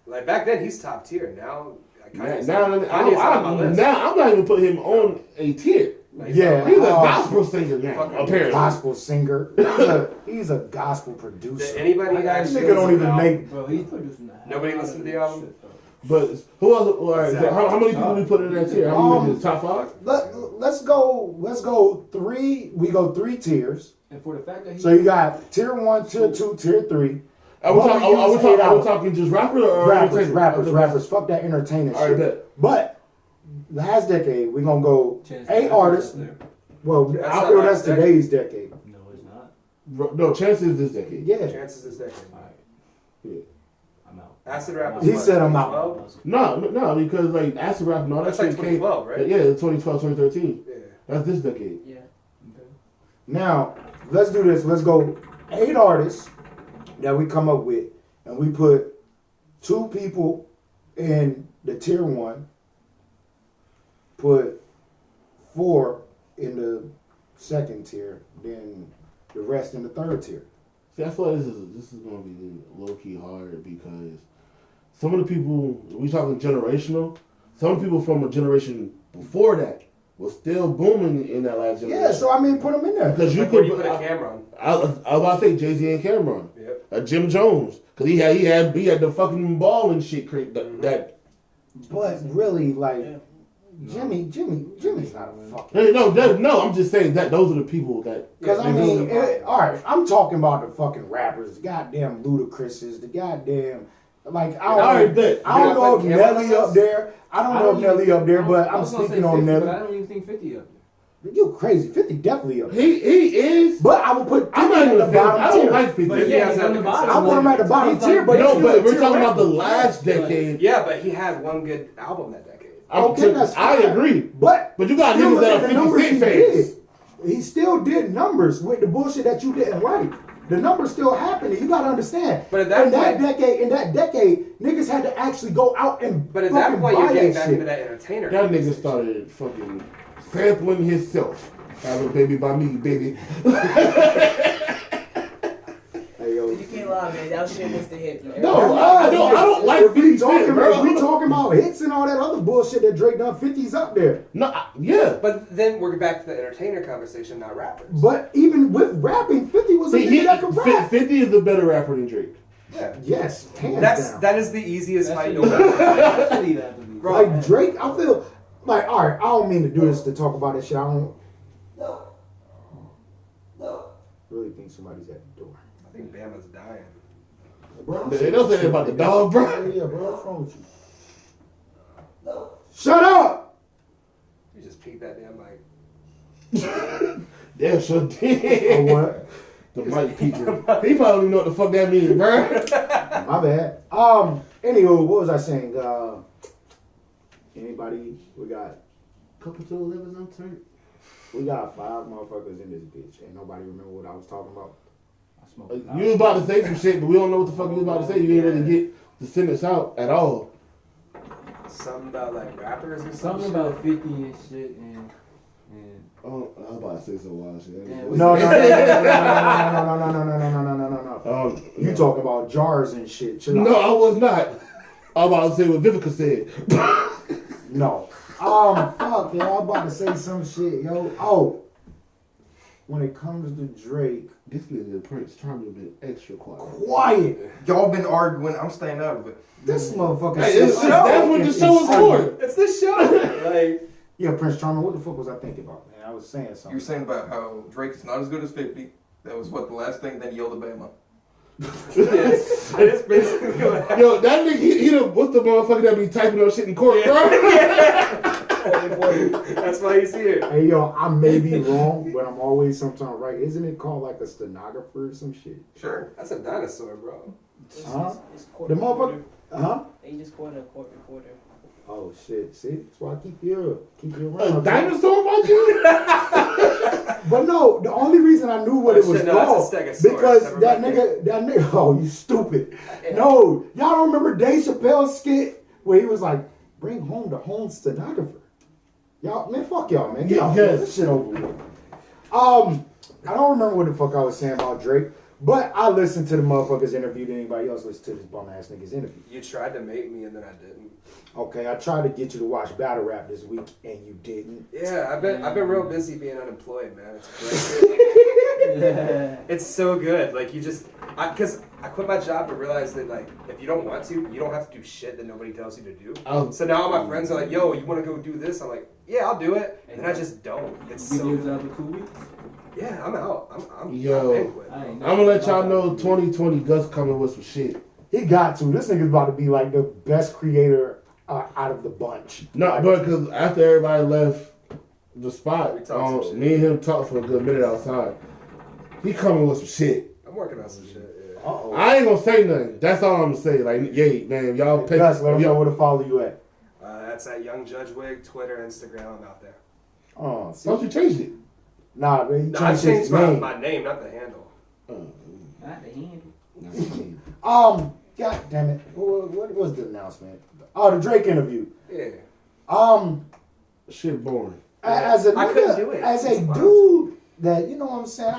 Like back then, he's top tier. Now, Kanye's Now Kanye's on my list. I'm not even putting him on a tier. Like, Yeah. He's a gospel singer now, Fucking apparently. Gospel singer. He's a gospel Did producer. anybody This actually? nigga don't even make. Bro, he's producing the hell Nobody out of listened to this the album? shit, though. But who else? All right, so how many people we put in that tier? How many in the top five? Let's go three. We go three tiers. And for the fact that he So you got tier 1, tier 2, tier 3. Are we But we use talking just rappers or Rappers. Fuck that entertainer All right, shit. bet. But last decade, we're gonna go Chance 8 the artists. Rapper's up Well, That's I not feel last that's today's decade. there. No, it's not. No, Chance is this decade. Yeah. Chances this decade. All right. Yeah. I'm out. Acid rap was He what, said I'm out. 2012? No, because like acid rap and all that That's like shit came. 2012, right? Yeah, 2012, 2013. Yeah. That's this decade. Yeah. Okay. Now, let's do this. Let's go 8 artists that we come up with, and we put 2 people in the tier 1, put 4 in the second tier, then the rest in the third tier. See, I feel like this is gonna be low key hard because some of the people we talking generational. Some people from a generation before that was still booming in that last generation. Yeah, so I mean, put them in there. Because you Like, where could do you put a camera on? I was about to say Jay-Z and Cameron. Yep. Jim Jones, because he had the fucking ball and shit. That But really, like Yeah. Jimmy's not a fucking. hey, no. I'm just saying that those are the people that. Because I Yeah, mean, those all right, I'm talking about the fucking rappers, the goddamn Ludacris's, the goddamn like All right, bet. I don't know if Yeah. Nelly up there. I don't know if Nelly up there, but I I'm was gonna speaking say on 50, Nelly. But I don't even think 50 up there. You crazy? 50 definitely up there. He is. But I would put 50 I'm not at even the a fan. bottom I don't tier. like 50. But Yeah, yeah, he's he's on on the the bottom. I put him at the bottom He's tier, like- but No, he's but still a we're tier talking about the rapper. last decade. Yeah, but he had one good album that decade. Okay, that's I fine. agree. But But you got still niggas look that at are the numbers 50 he Cent did. fans. He still did numbers with the bullshit that you didn't like. The numbers still happening. You gotta understand. But at that in that decade, niggas had to actually go out and But at that fucking point, buy you're getting that back shit. into that entertainer. That nigga conversation. started fucking sampling himself. Have a baby by me, baby. Hey, yo. You can't lie, man. That shit was the hit, man. No, I don't like If we 50 talking, Cent, bro. if we talking about hits and all that other bullshit that Drake done, 50's up there. No, yeah. But then we're back to the entertainer conversation, not rappers. But even with rapping, 50 was a See, nigga that could rap. 50 is a better rapper than Drake. Yeah. Yes, hands down. That is the easiest That fight shit to win. actually that to be. Bro, Like Drake, I feel like, all right, I don't mean to do this to talk about this shit. I don't really think somebody's at the door. I think Bama's dying. Bro, They don't say that about the dog, bro. Yeah, bro, what's wrong with you? Shut up! You just peeked that damn mic. Damn, sure Or did. what? The mic people. He probably don't even know what the fuck that means, bro. My bad. Anywho, what was I saying? Anybody? We got Couple to 11s unturned. 5 motherfuckers in this bitch. Ain't nobody remember what I was talking about. I smoke. You was about to say some shit, but we don't know what the fuck you was about to say. You didn't really get the sentence out at all. Something about like rappers or Something something. about 50 and shit and Oh, I was about to say some wild shit. Yeah, No. You talk about jars and shit. Chill out. No, I was not. I was about to say what Vivica said. No. Fuck, yo. I'm about to say some shit, yo. Oh. When it comes to Drake, This nigga Prince Charming been extra quiet. quiet. Y'all been arguing. I'm staying out of it. This motherfucker. Hey, said- that's what the show is for. It's this show. Like, Yeah, Prince Charming, what the fuck was I thinking about, man? I was saying You something. were saying about how Drake is not as good as 50. That was what the last thing. Then yelled Bama. it's basically what happened. Yo, that nigga, he what's the motherfucker that be typing on shit in court, bro? That's why he's here. Hey, yo, I may be wrong, but I'm always sometimes right. Isn't it called like a stenographer or some shit? Sure. That's a dinosaur, bro. Huh? It's court The reporter. motherfucker. Huh? They just called a court reporter. Oh shit! See, that's why I keep you A around. dinosaur about you? But no, the only reason I knew what Oh, it was shit, no, that's a called stegosaurus. because Never mind. that nigga. Oh, you stupid! No, y'all don't remember Dave Chappelle's skit where he was like, bring home the home stenographer. Y'all, man, fuck y'all, man. Get off this shit over with. I don't remember what the fuck I was saying about Drake, but I listened to the motherfuckers interview. Did anybody else listen to this bum ass nigga's interview? You tried to make me and then I didn't. Okay, I tried to get you to watch Battle Rap this week and you didn't. Yeah, I've been real busy being unemployed, man. It's great. It's so good. Like because I quit my job and realized that like if you don't want to, you don't have to do shit that nobody tells you to do. So now all my friends are like, "Yo, you want to go do this?" I'm like, "Yeah, I'll do it," and I just don't. It's so. You job for 2 weeks. Yeah, I'm out. I'm Yo, I'm gonna let y'all know 2020 Gus coming with some shit. He got to. This nigga's about to be like the best creator out of the bunch. No, but because after everybody left the spot, We talked some me and him talked for a good minute outside. He coming with some shit. I'm working on some shit. Yeah. Uh-oh. I ain't gonna say nothing. That's all I'm gonna say. Like, yeah, man, y'all pick. Gus, let him know where to follow you at. That's at Young Judge Wig, Twitter, Instagram. I'm out there. Oh, see? Don't you change it? Nah, man, he No, I changed changed his name. my name, not the handle. Not the handle. God damn it. What was the announcement? Oh, the Drake interview. Yeah. Shit boring. As a I nigga, couldn't do it. as a It's wild. dude that, you know what I'm saying,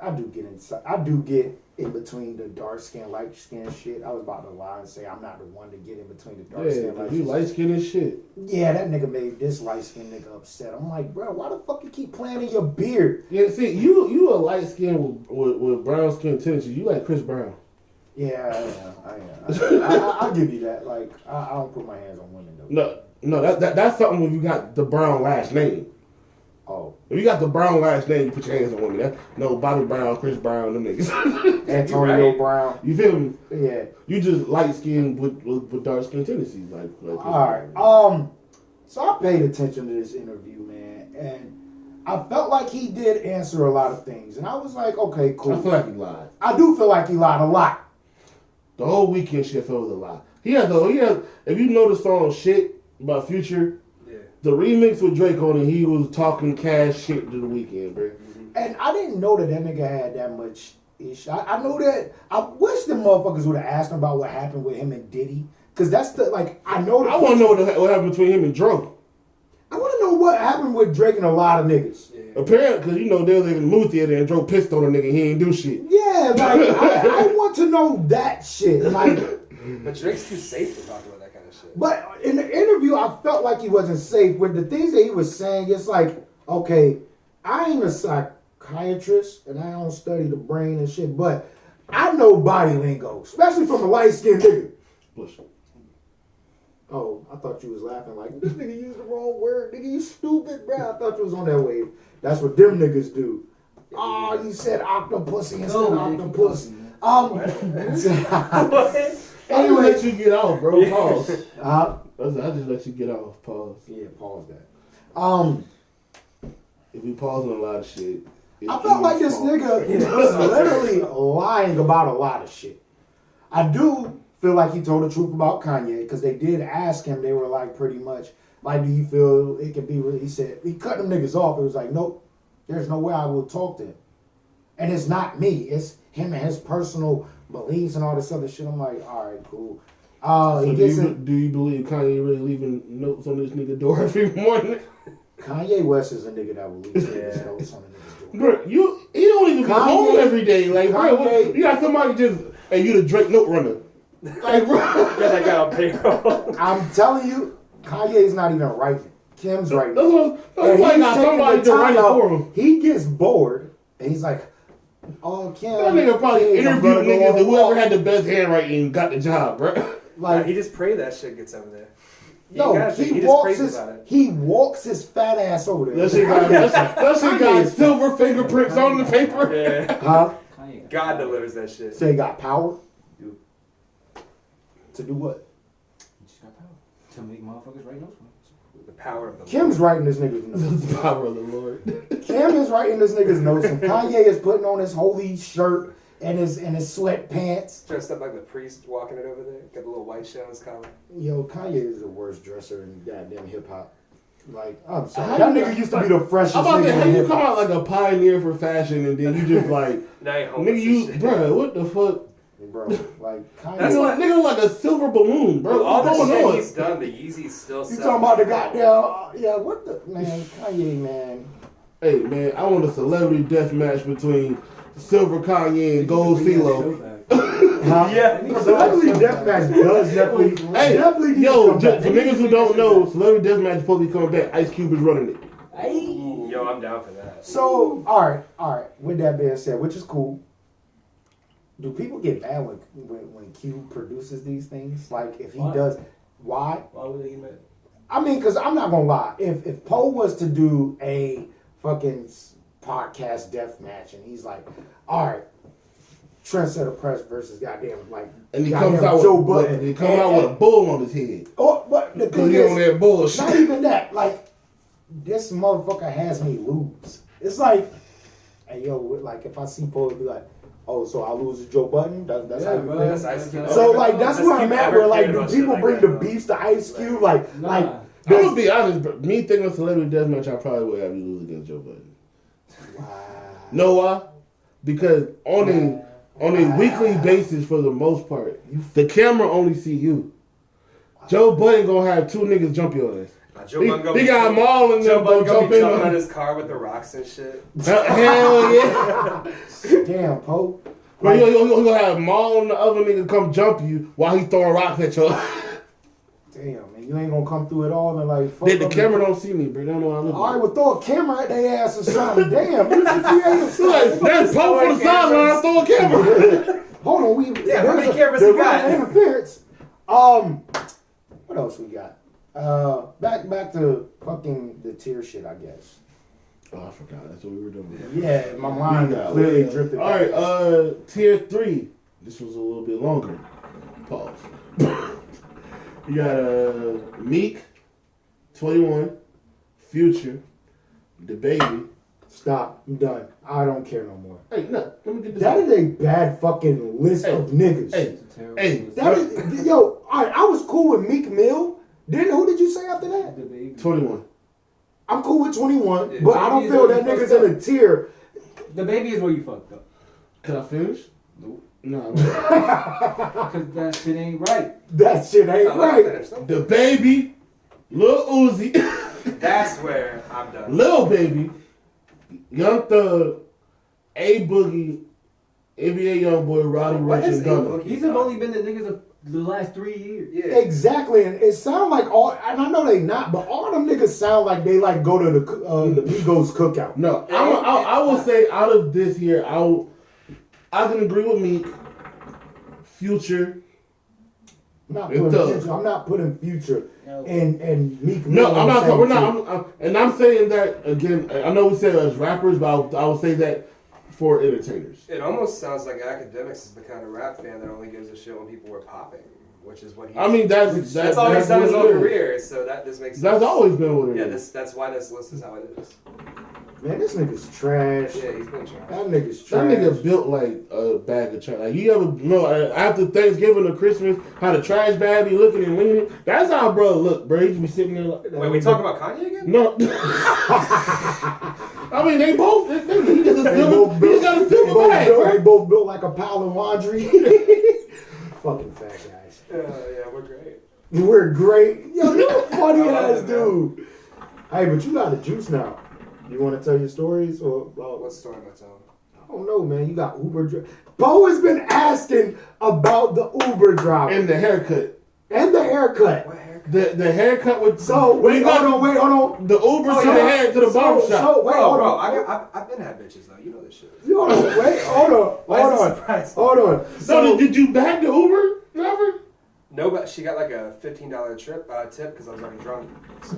I do get inside. I do get in between the dark skin, light skin shit. I was about to lie and say I'm not the one to get in between the dark Yeah, skin, light you skin. light skinned as shit. Yeah, that nigga made this light skinned nigga upset. I'm like, bro, why the fuck you keep playing in your beard? Yeah, see, you a light skin with brown skin tendencies. You like Chris Brown. Yeah, I'll give you that. Like, I don't put my hands on women though. No, that's something when you got the Brown last name. Oh, If you got the Brown last name, you put your hands on women. Bobby Brown, Chris Brown, them niggas. Antonio right. Brown. You feel me? Yeah. You just light skinned with dark skin tendencies. Like Chris All right. Brown. So I paid attention to this interview, man, and I felt like he did answer a lot of things, and I was like, okay, cool. I feel like he lied. I do feel like he lied a lot. The whole weekend shit felt was a lie. He has. If you know the song "Shit" by Future, Yeah. the remix with Drake on it, he was talking cash shit to the weekend, bro. And I didn't know that nigga had that much ish. I know that. I wish the motherfuckers would have asked him about what happened with him and Diddy. Because that's I know that. I want to know what happened between him and Dro. I want to know what happened with Drake and a lot of niggas. Yeah. Apparently, because they was in the movie theater and Dro pissed on a nigga, he ain't do shit. Yeah, like, I want to know that shit. Like, But Drake's too safe to talk about that kind of shit. but in the interview, I felt like he wasn't safe. With the things that he was saying, it's like, okay, I ain't a psychiatrist and I don't study the brain and shit, but I know body lingo, especially from a light-skinned nigga. Bush. Oh, I thought you was laughing like, this nigga used the wrong word. Nigga, you stupid, bro. I thought you was on that wave. That's what them niggas do. Oh, you said octopussy instead of octopus. I just Anyway. let you get off, bro. Pause. Uh, I just let you get off. Pause. yeah, pause that. If we pause on a lot of shit, I felt like this nigga was literally lying about a lot of shit. I do feel like he told the truth about Kanye because they did ask him. They were like, pretty much, like, do you feel it could be really? He said he cut them niggas off. It was like, nope, there's no way I will talk to him. And it's not me. It's him and his personal beliefs and all this other shit. I'm like, all right, cool. So He gets in. do you believe Kanye really leaving notes on this nigga door every morning? Kanye West is a nigga that will leave niggas notes on the niggas door. Bro, he don't even be Kanye- home every day. Like, bro, Kanye- you got somebody just, hey, you the Drake note runner. Like, bro. Got that guy on payroll. I'm telling you, Kanye's not even writing. Kim's writing. That's And why he's got taking somebody the to write time it out. for him. He gets bored and he's like, "Oh, Kim." That nigga probably kids, I'm interviewed gonna go niggas on and a whoever walk." had the best handwriting got the job, bro. Like, He just pray that shit gets over there. no, He just prays about it. he walks his fat ass over there. That shit got silver fingerprints on the paper. Yeah. Huh? God delivers that shit. So he got power. To do what? You just got power to make motherfuckers write notes. The power of the Kim's writing this nigga's notes. The power of the Lord. Kim is writing this nigga's notes, and Kanye is putting on his holy shirt and his sweatpants. Dressed up like the priest walking it over there. Got the little white shit on his collar. Yo, Kanye is the worst dresser in goddamn hip hop. Like, I'm sorry. How That you- nigga used to be the freshest I'm about to nigga say, how in you hip come hop. out like a pioneer for fashion and then you just like, Now he homeless nigga, and you, shit. bro, what the fuck? bro. Like Kanye. That's what- nigga like a silver balloon, bro. All What's the going shit on? he's done, the Yeezys still You sell. talking about the goddamn? Yeah, what the man? Kanye, man. Hey man, I want a celebrity death match between Silver Kanye and Gold CeeLo. Yeah. Celebrity Deathmatch does definitely. Hey, definitely need to yo, come just back. for niggas who don't know, Celebrity Deathmatch is supposed to be coming back. Ice Cube is running it. Yo, I'm down for that. So, all right. With that being said, which is cool. Do people get mad when Q produces these things? Like, if he Why? does, why? Why would they get mad? I mean, because I'm not gonna lie. If Poe was to do a fucking podcast death match, and he's like, all right, Trendsetter Press versus goddamn like, And he goddamn comes out Joe with Budden. he comes out with a bull on his head. Oh, but the Cause thing he on is, that bullshit. not even that. Like, this motherfucker has me lose. It's like, hey yo, like if I see Poe, it'd be like, oh, so I lose to Joe Budden? That's how you bro, feel? That's Ice Cube. So like that's Ice where Cube I'm at. ever Where like, cared do about shit people like bring that, the though. beefs to Ice Cube? Like, Nah. like. I'm gonna be honest, bro. Me thinking of Celebrity Deathmatch, I probably would have you lose against Joe Budden. Wow. Know why? Because on a weekly basis, for the most part, the camera only see you. Joe Budden gonna have two niggas jump your ass. Joe Budden gonna He be- got them all in Joe there Budden gonna gonna jump be in jumping on on his car with the rocks and shit. Hell yeah. Damn, Poe. Bro, you gonna have Maul and the other nigga come jump you while he throwing rocks at you. Damn, man, you ain't gonna come through it all and like. Fuck The up camera don't see me, bro. They don't know what I look All right, like. well, throw a camera at their ass or something. Damn, you creative. Like, that's Poe for the sideline, throw a camera. Hold on, we. Yeah, how many cameras there's you got? a interference. What else we got? Back to fucking the tier shit, I guess. Oh, I forgot. That's what we were doing. Yeah, my mind clearly drifted. All right, tier 3. This was a little bit longer. Pause. You got Meek, 21, Future, The Baby. Stop. I'm done. I don't care no more. Hey, no, let me get this. That out. is a bad fucking list of niggas. Hey, It's a terrible hey, list. That is, yo, all right, I was cool with Meek Mill. Then who did you say after that? The baby. 21. I'm cool with 21, Yeah, but I don't Baby is feel where that you nigga's fucked in a tier. The baby is where you fucked up. Can I finish? Nope. No. Because that shit ain't right. That shit ain't Oh, right. finish. The Baby, Lil Uzi, That's where I'm done. Lil Baby, Young Thug, A Boogie, NBA YoungBoy, Roddy What Ricch, is and A Gunna. Boogie? These have only been the niggas of the last 3 years. Yeah. Exactly, and it sound like all, and I know they not, but all them niggas sound like they like go to the Migos cookout. No, I will say out of this here, I can agree with Meek, Future. I'm not It putting does. Future. I'm not putting Future No. and Meek. No, Mill I'm on the not. same We're tier. not. And I'm saying that again. I know we say it as rappers, but I will say that for entertainers. It almost sounds like Academics is the kind of rap fan that only gives a shit when people were popping, which is what he. I mean, that's all he's done his what whole it is. career. So this makes sense. That's always been what it Yeah, is. that's why this list is how it is. Man, this nigga's trash. Yeah, he's been trash. That nigga's That trash. nigga built like a bag of trash. Like you ever know after Thanksgiving or Christmas, how the trash bag be looking and leaning? That's how bro look, bro. He just be sitting there like. Wait, we talking about Kanye again? No. I mean, they both. He just got a silver bag, They bro. both built like a pile of laundry. Fucking fat guys. Yeah, we're great. We're great. Yo, you're a funny I love ass it, man. dude. Hey, but you got the juice now. You want to tell your stories or? What story am I telling? I don't know, man. You got Uber. Bo has been asking about the Uber driver And the haircut. and the haircut. What haircut? The haircut with So wait, hold on. the Uber to So- the hair to the barber shop. So wait, Bro, hold bro, on. I've been had bitches though. You know this shit. You hold on. Wait, hold Why is it on. surprising? Hold on. So did you bag the Uber driver? No, but she got like a $15 tip because I was already drunk. So.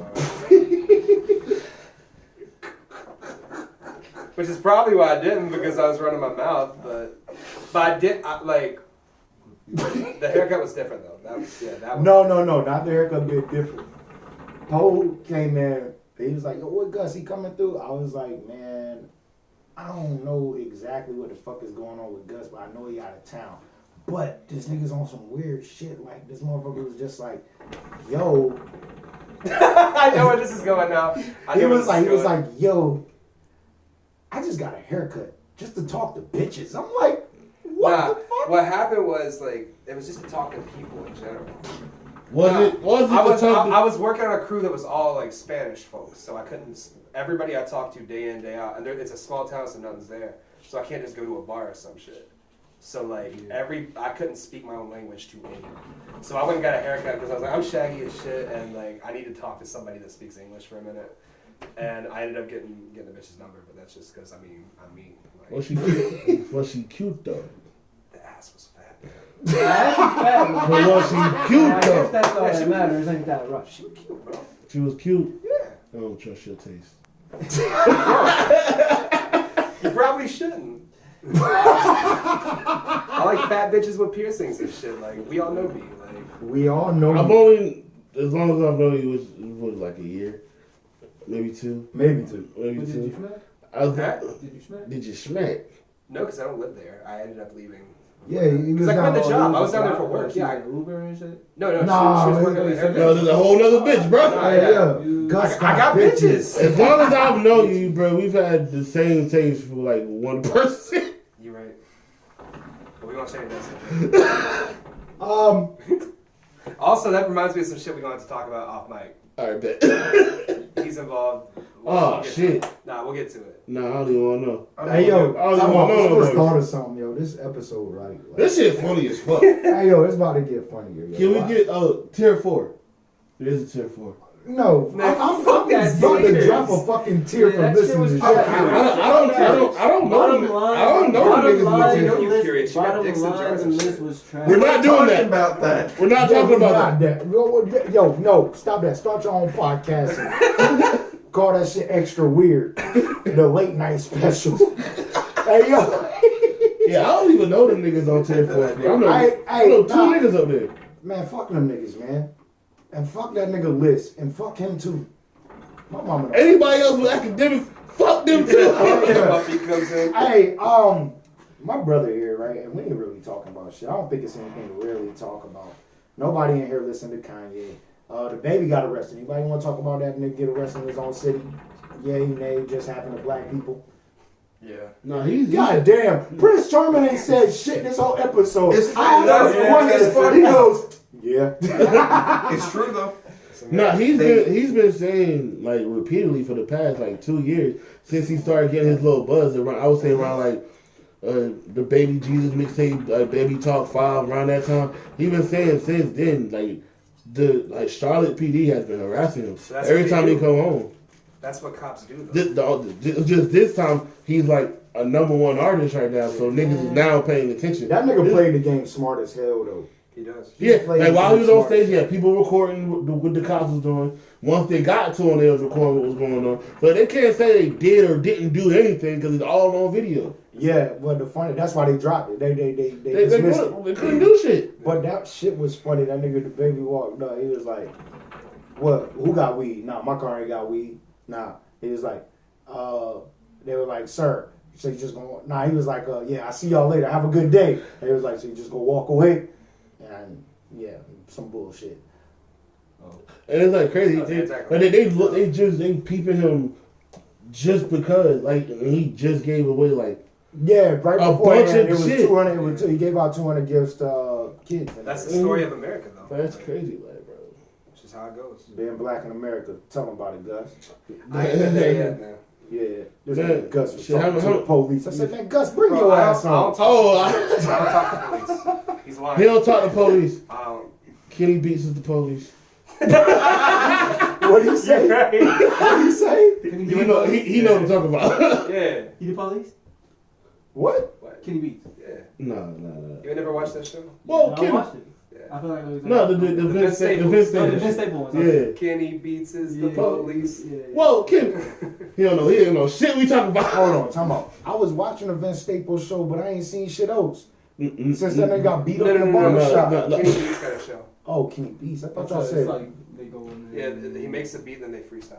Which is probably why I didn't because I was running my mouth, but I did like the haircut was different though. That was No, not the haircut being different. Poe came in. He was like, "Yo, what Gus? He coming through?" I was like, "Man, I don't know exactly what the fuck is going on with Gus, but I know he out of town. But this nigga's on some weird shit. Like this motherfucker was just like, yo." I know where this is going now. He was like, "Yo, I just got a haircut just to talk to bitches." I'm like, What Nah, the fuck? what happened was like it was just to talk to people in general. Was Nah, it I was working on a crew that was all like Spanish folks, so I couldn't. Everybody I talked to day in day out, and it's a small town, so nothing's there, so I can't just go to a bar or some shit. So like I couldn't speak my own language to anyone. So I went and got a haircut because I was like, I'm shaggy as shit, and like I need to talk to somebody that speaks English for a minute. And I ended up getting the bitch's number, but that's just because I'm me. Like, Was she cute? Was she cute though? the ass was fat. But was she cute I guess though? that's all Yeah, that matters, ain't that right? She was cute, bro. She was cute. Yeah. I don't trust your taste. You probably shouldn't. I like fat bitches with piercings and shit. Like we all know me. Like We all know. I've only, as long as I've known you, it was like a year, maybe two, Maybe two. maybe But did you two. smack? I was, Huh? Did you smack? did you smack? no, because I don't live there. I ended up leaving. Yeah, he was Because I down quit the on- job. I was down there for work. She Yeah. was Uber and shit. No, Nah, she was working it- at the haircut. No, there's a whole nother bitch, bro. Nah, Hey, yeah. yeah. You- Gus I got bitches. As long as I've known you, bro, we've had the same taste for like one person. You right. But we gonna change that. Also, that reminds me of some shit we're going to have to talk about off mic. Alright, bet. He's involved. Oh, get to shit. it. Nah, we'll get to it. Nah, I don't even want to know. Hey yo, I don't talk even about want to know. let's no more. start of something, yo. This episode, right? This shit funny as fuck. Hey yo, it's about to get funnier. Yo. Can we get tier 4? There is a tier 4. No, Man, I'm fuck that about to tiers. drop a fucking tear Yeah, from that listening shit was to this I shit. trash. don't know. Bottom them- line, I don't know bottom the niggas line, with You tier. know, curious. You got Bottom dicks and line, jars the and list shit. was trash. We're not doing Talking that. about that. We're not Yeah, talking we about not that. that. Yo, no, stop that. Start your own podcast. And call that shit extra weird. The late night special. Hey yo. Yeah, I don't even know them niggas on tier 4. I know, I know two nah. niggas up there. Man, fuck them niggas, man. And fuck that nigga List. And fuck him too. My mama don't. Anybody else with academics, fuck them too. Buffy comes in. Hey, my brother here, right? And we ain't really talking about shit. I don't think it's anything to really talk about. Nobody in here listen to Kanye. The baby got arrested. Anybody want to talk about that nigga get arrested in his own city? Yay, nay, just happened to black people. Yeah. No, he's God damn, Prince Charming ain't said shit this whole episode. It's I asked him funny. one It's this funny. he goes, yeah. It's true though. No, he's been saying like repeatedly for the past like 2 years since he started getting his little buzz around. I would say around like the Baby Jesus mixtape, Baby Talk 5, around that time. He been saying since then like Charlotte PD has been harassing him So that's every what time they he do. come home. That's what cops do, though. Just this time he's like a #1 artist right now, so niggas is now paying attention. That nigga played the game smart as hell though. He does. Yeah, played like while he was on smart. stage, yeah, people recording what the cops was doing. Once they got to him, they was recording what was going on. But they can't say they did or didn't do anything because it's all on video. Yeah, but that's why they dropped it. They They dismissed it. couldn't do shit. But that shit was funny. That nigga, the baby walked up. He was like, "What? Who got weed? Nah, my car ain't got weed. Nah." He was like, they were like, "Sir, so you just gonna?" Nah, he was like, "Yeah, I see y'all later. Have a good day." And he was like, "So you just gonna walk away?" And yeah, some bullshit. And it's like crazy. That's exactly But they peeping him just because like and he just gave away like Yeah, right A before bunch of it was shit. 200. It was, he gave out 200 gifts to kids. That's the story of America, though. that's crazy, like bro. It's just how it goes. Being black in America. Tell them about it, Gus. I ain't been there yet, man. Yeah, this Man, nigga Gus was shit, talking to how- the police. I said, "Man, Gus, bring Bro, your I ass don't- I on." don't talk I don't talk to police. He's lying. He don't talk to police. I don't. Kenny Beats is the police. What do you say? Right. What do you say? You know he know what I'm talking about. Yeah. You the police? What? What? Kenny Beats. Yeah. No. You never watched that show? Well, I Kenny. watched it. Yeah. I feel like it was No, the Vince Vince Staples. Vince Oh, the Vince Staples. Staples ones. Yeah. Kenny Beats is the Yeah. police. Yeah. Whoa, Kenny. He don't know shit we talking about. Hold on, time out. I was watching a Vince Staples show, but I ain't seen shit else. Mm-mm. Since that nigga got beat up No, in the no, barbershop. no. Kenny Beats got a show. Oh, Kenny Beats. I thought It's y'all like- said. it's like they go in Yeah, there. he makes a beat, then they freestyle.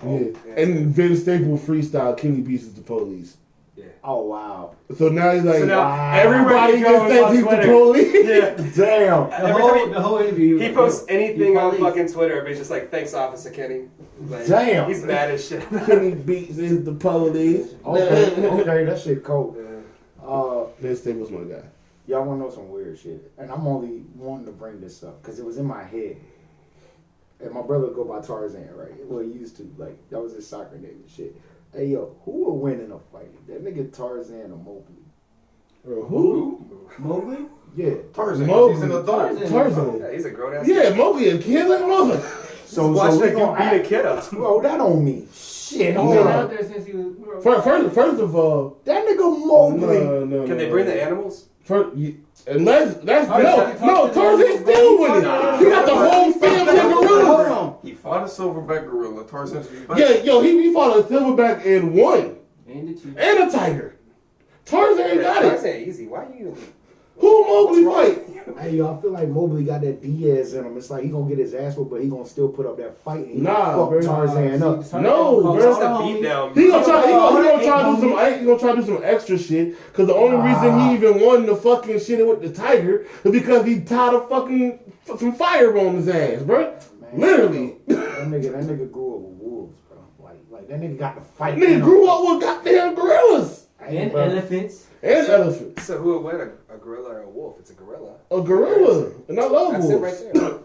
Yeah. And Vince Staples freestyle Kenny Beats is the police. Yeah. Oh, wow. So now he's like, So now wow. everybody everywhere he goes just says on he's the Twitter. police. Yeah. Damn. The whole interview. He posts anything You on police. fucking Twitter, but he's just like, "Thanks, Officer Kenny." Like, Damn. He's mad as shit. Kenny Beats is the police. Okay, that shit cold. Yeah. Vince Staples my guy. Y'all want to know some weird shit? And I'm only wanting to bring this up because it was in my head. And my brother go by Tarzan, right? Well, he used to. Like, that was his soccer name and shit. Hey, yo, who would win in a fight? That nigga Tarzan or Mowgli? Who? Mowgli? Yeah. Tarzan. Mowgli. He's an adult. Tarzan. Yeah, he's a grown ass. Yeah, Mowgli a kid like a motherfucker. So Watch we that gonna dude beat a act. kid up. Bro, that don't mean shit. He's Hold been on. out there since he was. First of all, That nigga Mowgli. no. Can they bring the animals? Unless that's Tarzan- no, Tarzan's still with it. Nah. He got the whole family of gorillas. He fought a silverback gorilla. Tarzan's Yeah, yo, he fought a silverback and won, And the chief. and a tiger. Tarzan got it. Tarzan easy. Why you? Who Mowgli fight? Hey, yo, I feel like Mowgli got that Diaz in him. It's like he gonna get his ass whooped, but he gonna still put up that fight and Nah, fuck bro. Tarzan up. No, bro. Just a beat down. He gonna try to do some extra shit. Cause the only reason he even won the fucking shit with the tiger is because he tied a fucking some fire on his ass, bro. Man, Literally. that nigga grew up with wolves, bro. Like that nigga got to fight. Nigga grew up with goddamn gorillas And bro. elephants. and elephants. So who would win, a gorilla or a wolf? It's a gorilla. A gorilla, and I love That's wolves. it right there.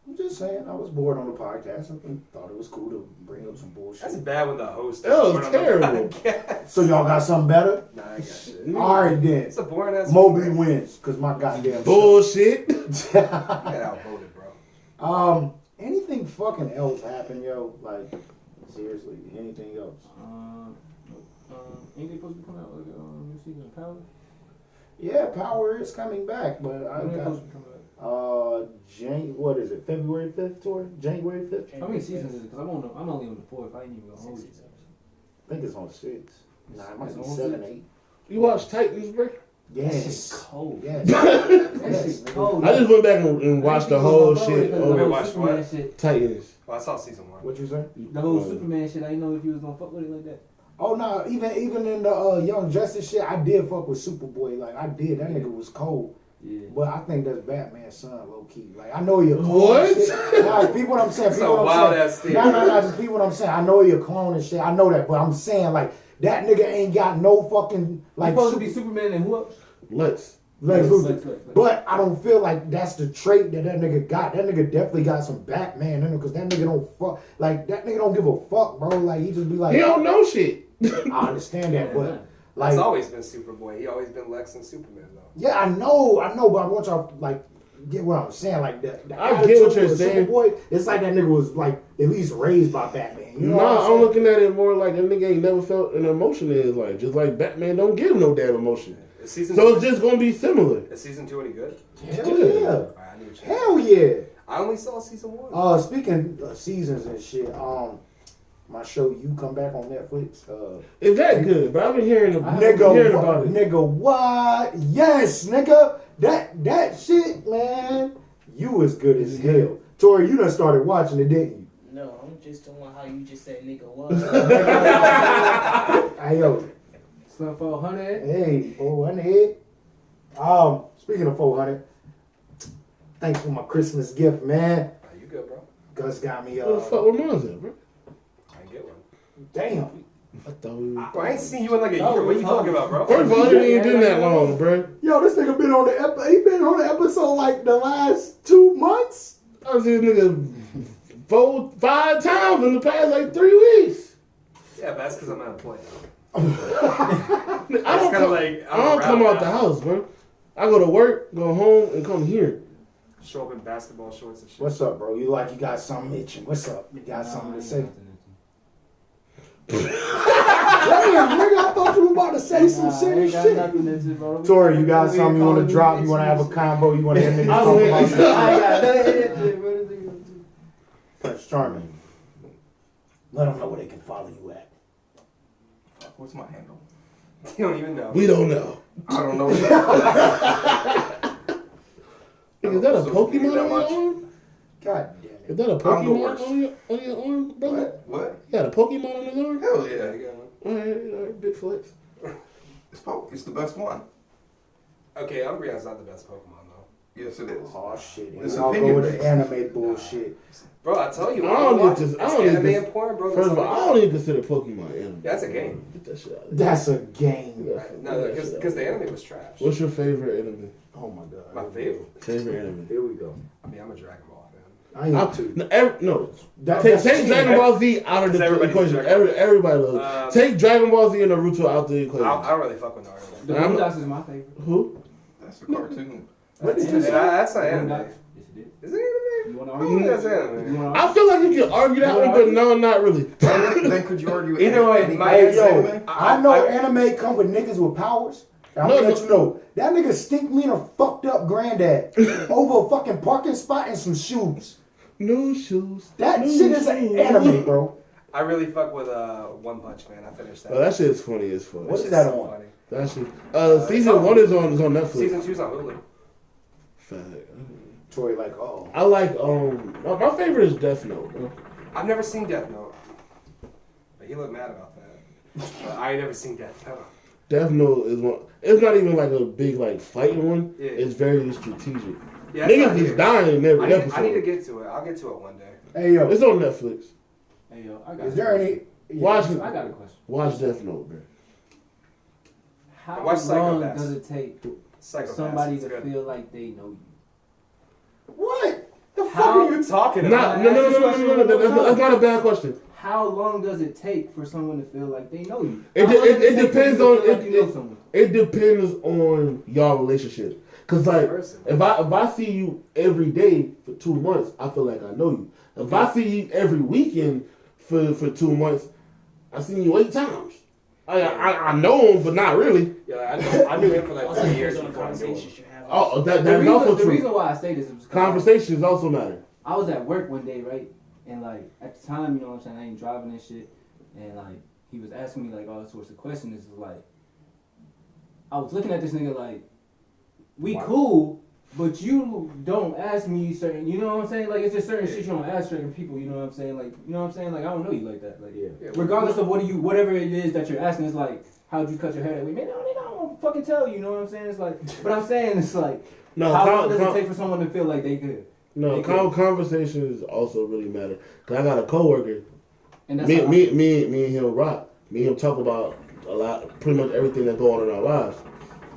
I'm just saying, I was bored on the podcast. I thought it was cool to bring up some bullshit. That's bad when the host. That was is bored on the terrible. podcast. So y'all got something better? Nah, I got shit. All right then. It's a boring ass. Mowgli wins because my goddamn Bullshit. show. You got outvoted, bro. Anything fucking else happen, yo? Like seriously, anything else? Ain't they supposed to be coming out like new season of Power? Yeah, Power is coming back, but I When they got supposed to be coming out? what is it? February 5th tour? January 5th? How many seasons is it? Because I'm only on the 4th. I ain't even gonna hold it. I think it's on 6. Nah, it might be It's on 7, 6? 8. You watch Titans, bro? That shit's Yes. cold. Yes. That Yes. shit's cold. I just went back and watched the whole shit. Wait, Over watch Superman what? shit. Titans. Well, I saw season 1. What you say? The whole Superman shit. I didn't know if you was gonna fuck with it like that. Oh no, even in the Young Justice shit, I did fuck with Superboy. Like I did. That nigga was cold. Yeah. But I think that's Batman's son, low key. Like I know you're What? shit. Nah, people what I'm saying. That's People a what I'm wild saying. ass thing. No, just people what I'm saying. I know you're clone and shit. I know that, but I'm saying like that nigga ain't got no fucking like supposed to be Superman and who else? Lex. Lex Lex. Luthor. But I don't feel like that's the trait that nigga got. That nigga definitely got some Batman in him because that nigga don't fuck. Like that nigga don't give a fuck, bro. Like he just be like, He don't know shit. I understand that, but like It's always been Superboy. He always been Lex and Superman though. yeah, I know, but I want y'all like get what I'm saying. Like the I get attitude what you're of saying. Superboy, it's like that nigga was like at least raised by Batman. You know what Nah, I'm I'm saying? looking at it more like that nigga ain't never felt an emotion in his life. Just like Batman don't give no damn emotion. Is season So 2, it's just gonna be similar. is season 2 any good? Hell Yeah. yeah. Alright, I need to check. Hell yeah. I only saw season 1. Speaking of seasons and shit, my show You Come Back on Netflix. Is that good? But I've been hearing about Nigga, it. nigga, what? Yes, nigga. That shit, man. You as good as hell. Tori, you done started watching it, didn't you? No, I'm just doing how you just said nigga what. Hey, yo. Slim 400. Hey, 400. Speaking of 400, thanks for my Christmas gift, man. Are you good, bro? Gus got me, What the fuck with mine's at, bro? I can get one. damn. I thought we were... Bro, I ain't seen you in like a year. What are you talking about, bro? First of all, it ain't even been that long, bro. Yo, this nigga been on he been on the episode like the last 2 months. I was this nigga 4-5 times in the past like 3 weeks. Yeah, but that's because I'm unemployed. I It's don't kind of like I don't come out the house, bro. I go to work, go home, and come here. Show up in basketball shorts and shit. What's up, bro? You got something itching. What's up? You got something to say? Damn, nigga, I thought you were about to say some serious shit. Tori, you got something you want to drop? You want to have a combo? You want to hear niggas I talk was about waiting. shit? I ain't got nothing, bro. Prince Charming. Let them know where they can follow you at. Fuck, what's my handle? You don't even know. We don't know. I don't know. Is that a Social media Pokemon that on your much? arm? God damn Is it. that a I'm the Pokemon worst. on your arm, brother? What? You got a Pokemon on his arm? Hell Yeah, yeah. you got one. Alright, big flex. It's the best one. Okay, Umbreon's not the best Pokemon though. Yes, it is. Oh shit. It's Here y'all go with the opinion-based. anime bullshit. Bro, I tell you, I don't watch need it. to- I It's don't need anime to- and porn, bro. First of That's all, I don't even consider Pokemon anime. Yeah, that's a game. Get that shit out of here. That's a game. Yeah, No, get that shit out. because the anime was trash. What's your favorite anime? Oh my god. My favorite. Favorite anime? Here we go. I mean, I'm a Dragon Ball fan. I am too. No. That, Take that's Dragon Ball Z out of the Everybody's equation. Dragon Ball. Everybody loves. Take Dragon Ball Z and Naruto out the equation. I don't really fuck with Naruto. The Boondocks is my favorite. Who? That's a cartoon. What That's did you anime. say? That's not anime. Boondocks. Yes, it is. Is it anime? You want to I don't argue? think that's anime. You want to I argue? feel like you can argue that one, but no, not really. Then could you argue? Either way, any my Hey, anime? yo, I know anime come with niggas with powers. I'm No, gonna let no. you know. That nigga stick me in a fucked up granddad over a fucking parking spot and some shoes. New shoes. That new shit is an shoes. anime, bro. I really fuck with One Punch Man. I finished that. Oh, that shit is funny as fuck. What That is shit's that so on? funny. That shit. it's Season on- 1 is on Netflix. Season 2's on Hulu. Fact. Troy, like, oh. I like my favorite is Death Note, bro. I've never seen Death Note. But he looked mad about that. But I ain't never seen Death Note. Death Note is one. It's not even like a big like fighting one. Yeah. It's very strategic. Yeah, that's not Niggas is here. dying in every episode. I need to get to it. I'll get to it one day. Hey, yo. It's on Netflix. Hey, yo, I got Is a there question. any... Watch I it. got a question. Watch Death Note, bro. How Watch long Psychopaths. does it take for Psychopaths. somebody It's to good. feel like they know you? What? The fuck How- are you talking No, about? that's not a bad question. How long does it take for someone to feel like they know you? It How de- long does it take for depends you to on- feel like it- you know it- someone? It depends on y'all relationship. Cause like Person. if I see you every day for 2 months, I feel like I know you. If I see you every weekend for 2 months, I seen you 8 times. I know him, but not really. Yeah, I knew him for like Also 3 depends years on the before I knew him. conversations you have. Oh, The that's also the true. reason why I say this is because Conversations also matter. I was at work one day, right? And like at the time, you know what I'm saying, I ain't driving and shit. And like he was asking me like all sorts of questions. It's like I was looking at this nigga like, we cool, but you don't ask me certain, you know what I'm saying? Like it's just certain shit you don't ask certain people, you know what I'm saying? Like, you know what I'm saying? Like I don't know you like that. Like Yeah. regardless of whatever it is that you're asking, it's like, how'd you cut your hair that way? Man, no, nigga, I don't want to fucking tell you, you know what I'm saying? It's like, but I'm saying it's like, No, how long does it take for someone to feel like they good? No, conversations also really matter. Cause I got a coworker. And that's Me, how me, me, me and him rock. Me and him talk about a lot, pretty much everything that's going on in our lives.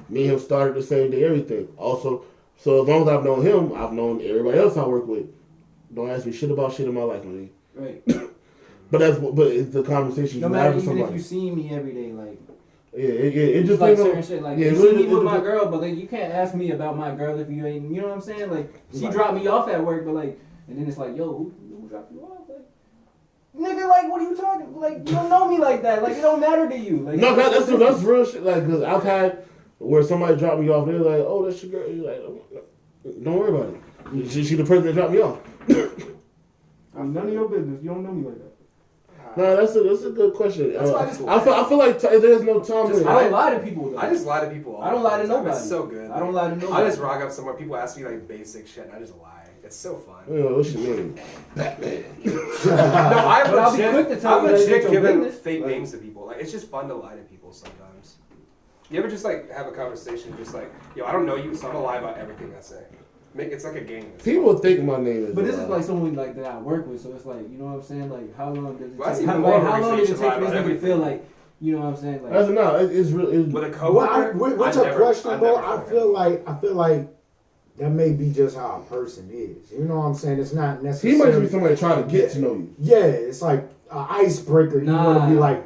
Me and him started the same day, everything. Also, so as long as I've known him, I've known everybody else I work with. Don't ask me shit about shit in my life, man. right. But it's the conversation No you matter have with even if somebody. you see me every day, like it it's just like depends certain on. shit. Like yeah, you it see really- me it with my depends- girl, but like you can't ask me about my girl if you ain't. You know what I'm saying? Like she Right. dropped me off at work, but like, and then it's like, yo, who dropped you off? Like, nigga, like, what are you talking? Like, you don't know me like that. Like, it don't matter to you. Like, No, that's real shit. Like, cause I've had where somebody dropped me off, and they're like, "Oh, that's your girl." You're like, "Don't worry about it. She the person that dropped me off." I'm none of your business. You don't know me like that. No, that's a good question. That's why I just I feel like there's no time Just limit. I don't lie to people. Though. I just lie to people. All I don't the lie to time. nobody. It's so good. I don't lie to nobody. I just rock up somewhere. People ask me like basic shit, and I just lie. It's so fun. You know, what you mean? Batman. No, I've But I'll be legit, quick to tell I've you that it's legit your given business. fake Like- names to people. Like it's just fun to lie to people sometimes. You ever just like have a conversation, just like, yo, I don't know you, so I'm gonna lie about everything I say. It's like a game. People think my name is. But this is like someone like that I work with, so it's like, you know what I'm saying? Like, how long does it Well, that's take? even How, more like, of a how long reason does it you take should for lie this nigga about to feel like, you know what I'm saying? Like, That's no. It's real. With a What coworker, what's I your never- question, I bro? never I fucking- feel like that may be just how a person is. You know what I'm saying? It's not He necessarily. might be somebody trying to get to know you. Yeah, it's like an icebreaker. You want to be Nah. like,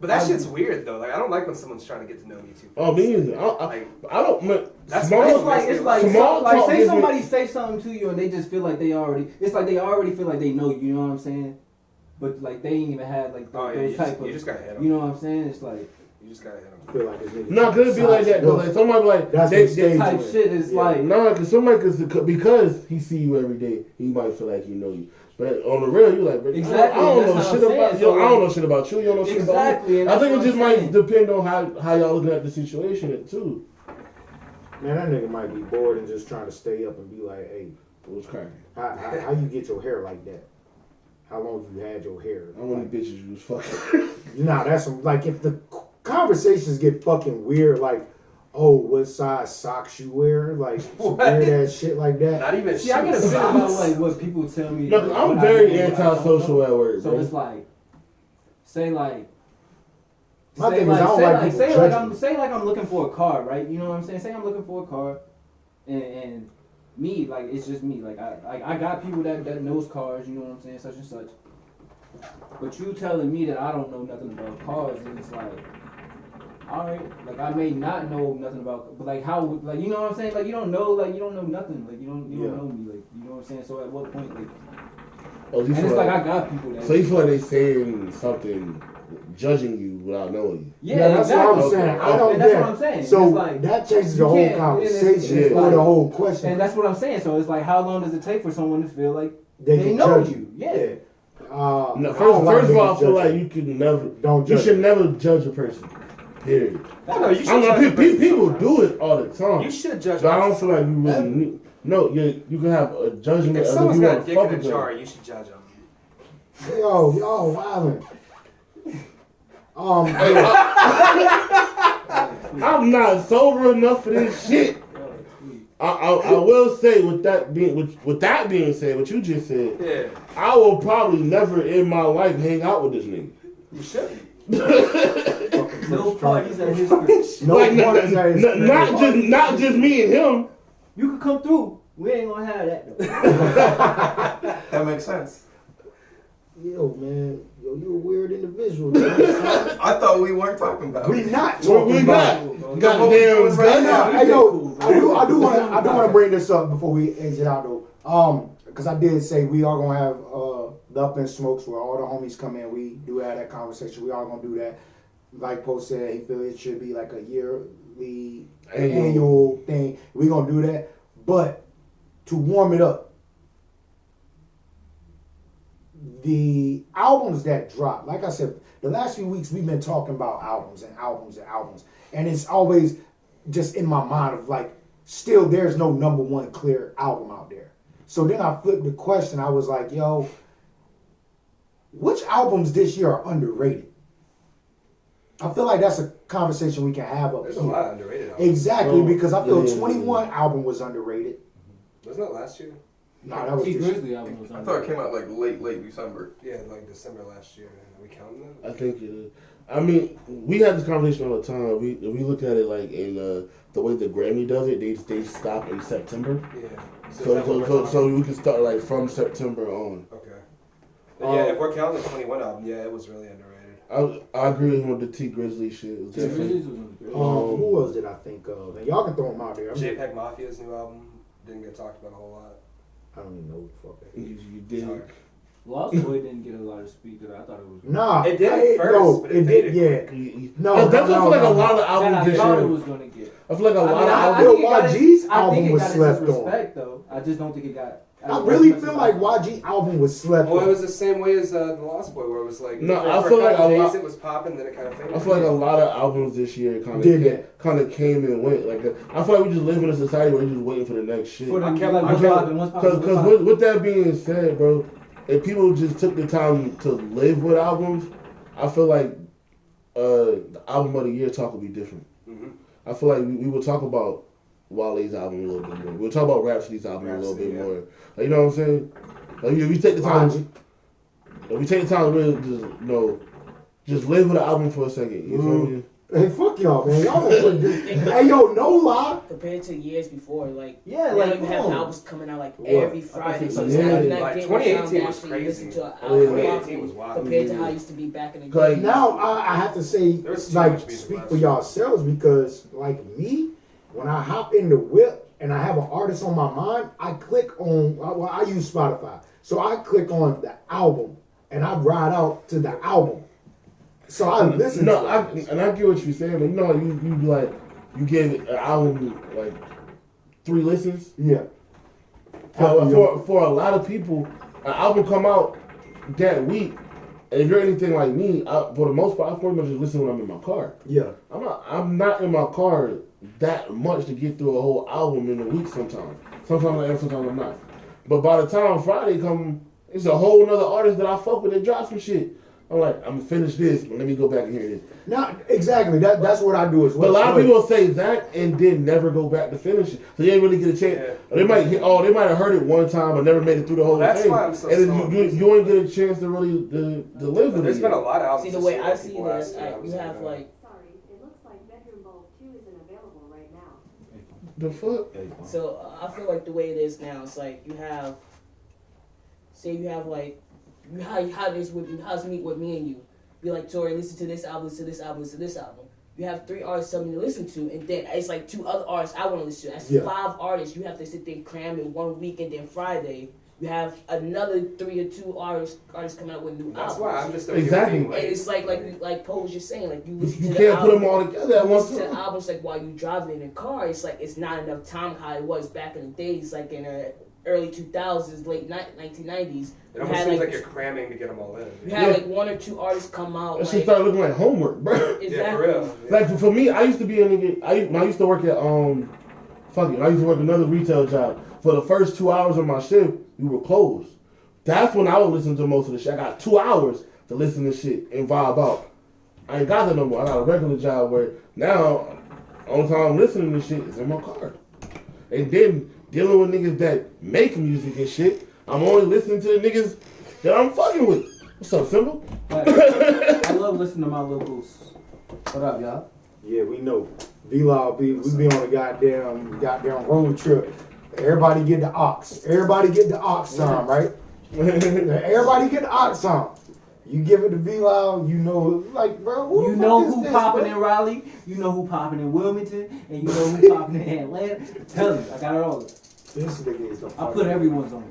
But that shit's weird though. Like I don't like when someone's trying to get to know me too. Oh, me either. Like I don't. That's Small. it's like Small like talk say gives me- somebody say something to you and they just feel like they already. It's like they already feel like they know you. You know what I'm saying? But like they ain't even had like oh yeah, those you type just, of. you just gotta hit them. You know what I'm saying? It's like You just gotta hit them. feel like this nigga. No, could it be like that? Cause like somebody be like That's they, what stage type you in. shit is Yeah. like. no, cause somebody because he see you every day, he might feel like he know you. But on the real, you like, bro, Exactly, I don't that's know what shit I'm saying. about you. So, I don't like- know shit about you. You don't know shit about Exactly, me. and I that's think it what just I'm might saying. depend on how y'all looking at the situation too. Man, that nigga might be bored and just trying to stay up and be like, hey, What's cracking? how you get your hair like that? How long you had your hair? How many bitches you was fucking? Nah, that's some, like if the conversations get fucking weird, like, oh, what size socks you wear, like some weird ass shit like that. Not even. See, I get shoes. offended about like what people tell me. No, 'cause I'm what I very do, what I don't antisocial know. at work, So bro. it's like, say like, My thing is, I don't like people judging me. Say like I'm looking for a car, right? You know what I'm saying? Say I'm looking for a car, and me, like, it's just me. Like, I got people that knows cars, you know what I'm saying, such and such. But you telling me that I don't know nothing about cars, and it's like, all right, like, I may not know nothing about, but like, how, like, you know what I'm saying? Like, you don't know nothing. Like, you don't know me. Like, you know what I'm saying? So at what point, like, and it's like I got people that. So you feel like they saying something, judging you without knowing you. Yeah, that's exactly. what I'm saying. I don't That's get what I'm saying. So it's like, that changes the whole conversation or the whole question. And that's what I'm saying. So it's like, how long does it take for someone to feel like they know judge you? Yeah. No, first of all, I feel like you can never. You should never judge a person. Period. No, you should people do it all the time. You should judge. But I don't feel like you really need. No, you can have a judgment. If someone's got a dick in a jar, you should judge them. Yo, wildin'. I'm not sober enough for this shit. I will say with that being said, what you just said, yeah, I will probably never in my life hang out with this nigga. You should. No parties at his crib. No like, parties at his crib. not just me and him. You can come through. We ain't gonna have that though. That makes sense. Yo, man. Yo, you a weird individual. I thought we weren't talking about We it. not talking about it. Goddamn. Right now. Hey, yo, I do want to bring this up before we exit out though. Because I did say we are gonna have the Up in Smokes where all the homies come in. We do have that conversation. We are gonna do that. Like Poe said, he feels it should be like a yearly annual thing. We gonna do that, but to warm it up. The albums that drop, like I said, the last few weeks we've been talking about albums, and it's always just in my mind of like, still there's no number one clear album out there. So then I flipped the question. I was like, yo, which albums this year are underrated? I feel like that's a conversation we can have up There's here. a lot of underrated albums. Exactly, because I feel 21 album was underrated. Wasn't that last year? No, that was T this year. Grizzly album was I thought it came out like late December. Yeah, like December last year. Are we counting that? I think it is. I mean, we have this conversation all the time. We look at it like in the way the Grammy does it. They stop in September. Yeah. So we can start like from September on. Okay. Yeah, if we're counting the 21 album, yeah, it was really underrated. I agree with the T Grizzly shit. It was T definitely- Grizzly was great. Who else did I think of? And y'all can throw them out there. JPEG Mafia's new album didn't get talked about a whole lot. I don't even know what the fuck that is. You did. Sorry. Lost Boy didn't get a lot of speakers. I thought it was. Nah, It did at first, no, but it it did. faded. Yeah, no, That's what I feel like a lot of That albums I this thought it year. was gonna get. I feel like a lot of I albums. feel think it got its- YG's I think album it was got its slept on. respect, though. I just don't think it got. I really feel like YG album was slept Well, it on. was the same way as the Lost Boy, where it was like No, for I feel a like couple a days lot- it was popping, then it kind of faded. I feel like a lot of albums this year Did kind of came and went. Like I feel like we just live in a society where we're just waiting for the next shit. For the, I can't- like, I what's can't- poppin', what's poppin', what's Because poppin'. with that being said, bro, if people just took the time to live with albums, I feel like the album of the year talk would be different. Mm-hmm. I feel like we would talk about Wale's album a little bit more. We'll talk about Rhapsody's album a little bit more. Like, you know what I'm saying? Like, if we take the time, to really just live with the album for a second. You feel me? Hey, fuck y'all, man. Y'all gonna put this. Hey, yo, no lie. Compared to years before, like Yeah, they like, don't even have come on. albums coming out like What? every Friday. So it's Yeah. not, you're not Like, getting 2018 time to was actually crazy. listen to an Yeah. album 2018 was wild. compared to how it used to be back in the Like, day. Now I have to say, There was too like, much music speak last for year. yourselves because, like me, when I hop in the whip and I have an artist on my mind, I click on. Well, I use Spotify, so I click on the album and I ride out to the album. So I listen No, to it. and I get what you're saying, but you know, you be like, you give an album like 3 listens. Yeah. For a lot of people, an album come out that week, and if you're anything like me, for the most part, I pretty much just listen when I'm in my car. Yeah. I'm not in my car that much to get through a whole album in a week sometimes. Sometimes I am, sometimes I'm not. But by the time Friday come, it's a whole nother artist that I fuck with that drops some shit. I'm like, I'm gonna finish this, but let me go back and hear this. Not exactly. That's what I do as well. But a lot of people say that and then never go back to finish it, so they didn't really get a chance. Yeah. They might have heard it one time but never made it through the whole That's thing. why I'm so and slow. you ain't get a chance to really to live with There's it. been a lot of albums. See, the this way year I that see people this, ask me, you have saying, like, Sorry, it looks like Bedroom Bulb 2 isn't available right now. The fuck? so I feel like the way it is now, it's like you have, say you have like, how this with you, how's meet with me and you. Be like, Tori, listen to this album, listen to this album, listen to this album. You have 3 artists telling me to listen to, and then it's like 2 other artists I want to listen to. That's 5 artists you have to sit there and cram in 1 week, and then Friday you have another 3 or 2 artists coming out with new That's albums. why I'm just Exactly. And it's like Poe was just saying, like you listen You to the can't put album, them all together at you one listen to the time. albums like while you driving in a car. It's like it's not enough time how it was back in the days, like in the early 2000s, late 1990s. It almost seems like you're cramming to get them all in. You had like 1 or 2 artists come out. That Like, shit started looking like homework, bro. exactly. Yeah, for real. Like for me, I used to be a nigga. I used to work at I used to work another retail job. For the first 2 hours of my shift, we were closed. That's when I would listen to most of the shit. I got 2 hours to listen to shit and vibe out. I ain't got that no more. I got a regular job where now, only time I'm listening to shit is in my car. And then dealing with niggas that make music and shit, I'm only listening to the niggas that I'm fucking with. What's up, Simple? I love listening to my little goose. What up, y'all? Yeah, we know. V-Law, we be on a goddamn road trip. Everybody get the ox. Everybody get the ox time, right? Everybody get the ox time. You give it to V-Law, you know, like, bro, who You the know fuck is who this, popping bro? in Raleigh, you know who popping in Wilmington, and you know who popping in Atlanta. Tell you, I got it all. This nigga is the I put everyone's on.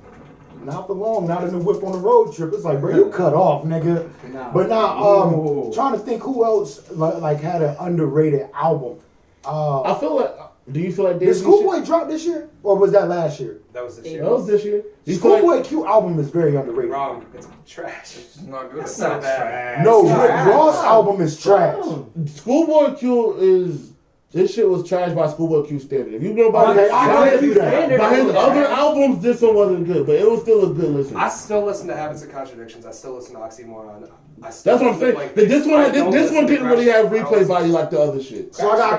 Not for long, not in the whip on the road trip. It's like, bro, you cut off, nigga. Nah. But now, trying to think who else like had an underrated album. I feel like. Do you feel like Did Schoolboy drop this year, or was that last year? That was this year. That was this year. Do you feel like- Schoolboy Q album is very underrated. Wrong. It's trash. It's not good. It's not bad. No, It's Rick trash. Ross album is trash. Schoolboy Q is this shit was trash by Schoolboy Q standard. If you know about Okay, I give you that. by his other albums, this one wasn't good, but it was still a good listen. I still listen to Habits and Contradictions. I still listen to Oxymoron. That's what I'm saying. Like, this I one don't didn't listen to really have Crash. I don't replay listen value to- like the other shit. So I got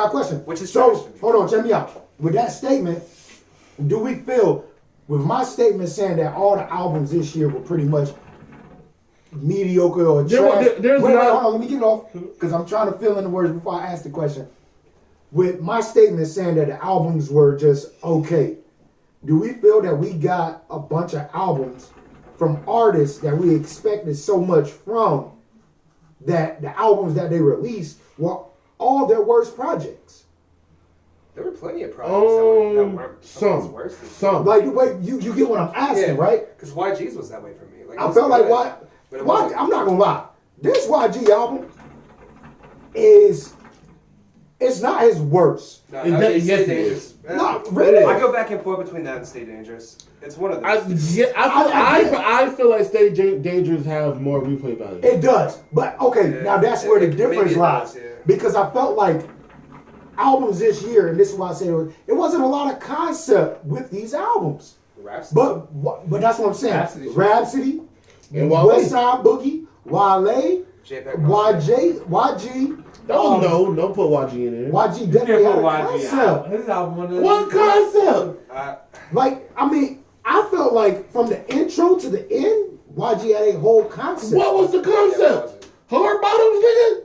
a question. Which is so. trash to me. Hold on, check me out. With that statement, do we feel with my statement saying that all the albums this year were pretty much mediocre or trash? There's wait, not. hold on, let me get it off because I'm trying to fill in the words before I ask the question. With my statement saying that the albums were just okay, do we feel that we got a bunch of albums from artists that we expected so much from that the albums that they released were all their worst projects? There were plenty of projects that weren't some. worse. Some. Like, wait, you get what I'm asking, right? Because YG's was that way for me. Like, I felt like But it why wasn't- I'm not gonna lie. This YG album is it's not his worst. No, It that does- would be yes, Stay it Dangerous. is. Not really. I go back and forth between that and Stay Dangerous. It's one of those. I feel like Stay Dangerous have more replay value. It does. But okay, Yeah. now that's where the Maybe difference it lies. does, yeah. Because I felt like albums this year, and this is why I say it wasn't a lot of concept with these albums. Raps. But that's what I'm saying. Rhapsody. Rhapsody, And Wale. West Side Boogie, Wale, JPEG. YG. No, don't put YG in there. YG definitely had a concept. His album. What concept? Like, I mean, I felt like from the intro to the end, YG had a whole concept. What was the concept? Hard bottoms, nigga?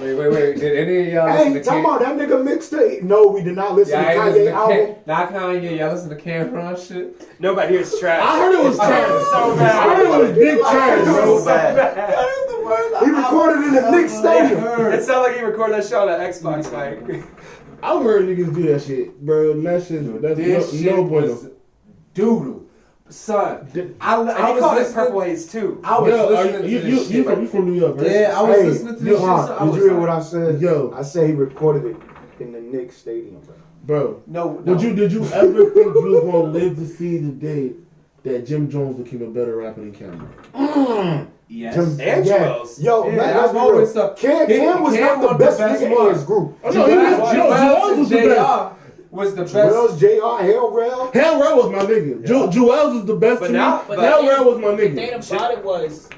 Wait. Did any of y'all Hey, talking about that nigga mixtape. No, we did not listen to Kanye album. Not Kanye, y'all listen to Cameron shit? Nobody here's trash. I heard it was trash. so bad. I heard it was big trash, bro. So bad. He recorded in the Knicks stadium. It sounded like he recorded that shit on an Xbox mic. I've heard niggas do that shit, bro. And that shit, that's This shit no bueno. was doodle. Son, I And was he called it listening. Purple Haze too. I was Yo, listening to you this shit. from New York, right? Yeah, I was Hey, listening to this shit. Juan, So I did was you hear like, what I said? Yo. I said he recorded it in the Knicks stadium, bro. Bro, No. did you ever think you was gonna live to see the day that Jim Jones became a better rapper than Cameron? Yes. Jim- And yeah. Joel's. Yo, Yeah, man, I've let's be always real. thought- Cam was Cam not the was the best best nigga one. in his group. Oh, no, Joel's was the best. JR was the best. Wells, JR, Hell Rail. Hell Rail was my nigga. Joel's was the best But to now- me. but Hell the Rail was my The thing nigga. about it was,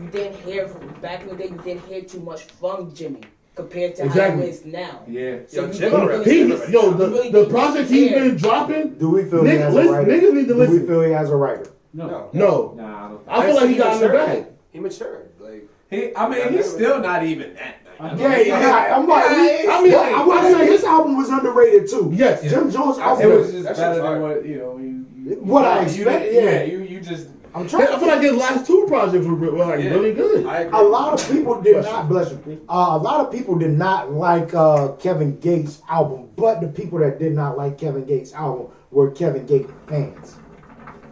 you didn't hear from back in the day. You didn't hear too much from Jimmy compared to Exactly. how it is now. Yeah. So Yo, you Jimmy don't really- really He, yo, really the didn't projects he's hear. been dropping. Do we feel he Niggas, has a listen, writer? niggas need to Do we listen. feel he has a writer? No. No, Nah, I don't. I feel like he got in the bag. He matured. Like I mean, he's still not even that. Yeah, I'm like, I mean, I would say his album was underrated too. Yes. Jim Jones' It album. was just That shit's better hard. than what you What I you expect, didn't- yeah. you just. I'm I trying. feel like his last two projects were like Yeah. really good. I agree. A lot of people did Bless not you. bless you. A lot of people did not like Kevin Gates' album, but the people that did not like Kevin Gates' album were Kevin Gates fans.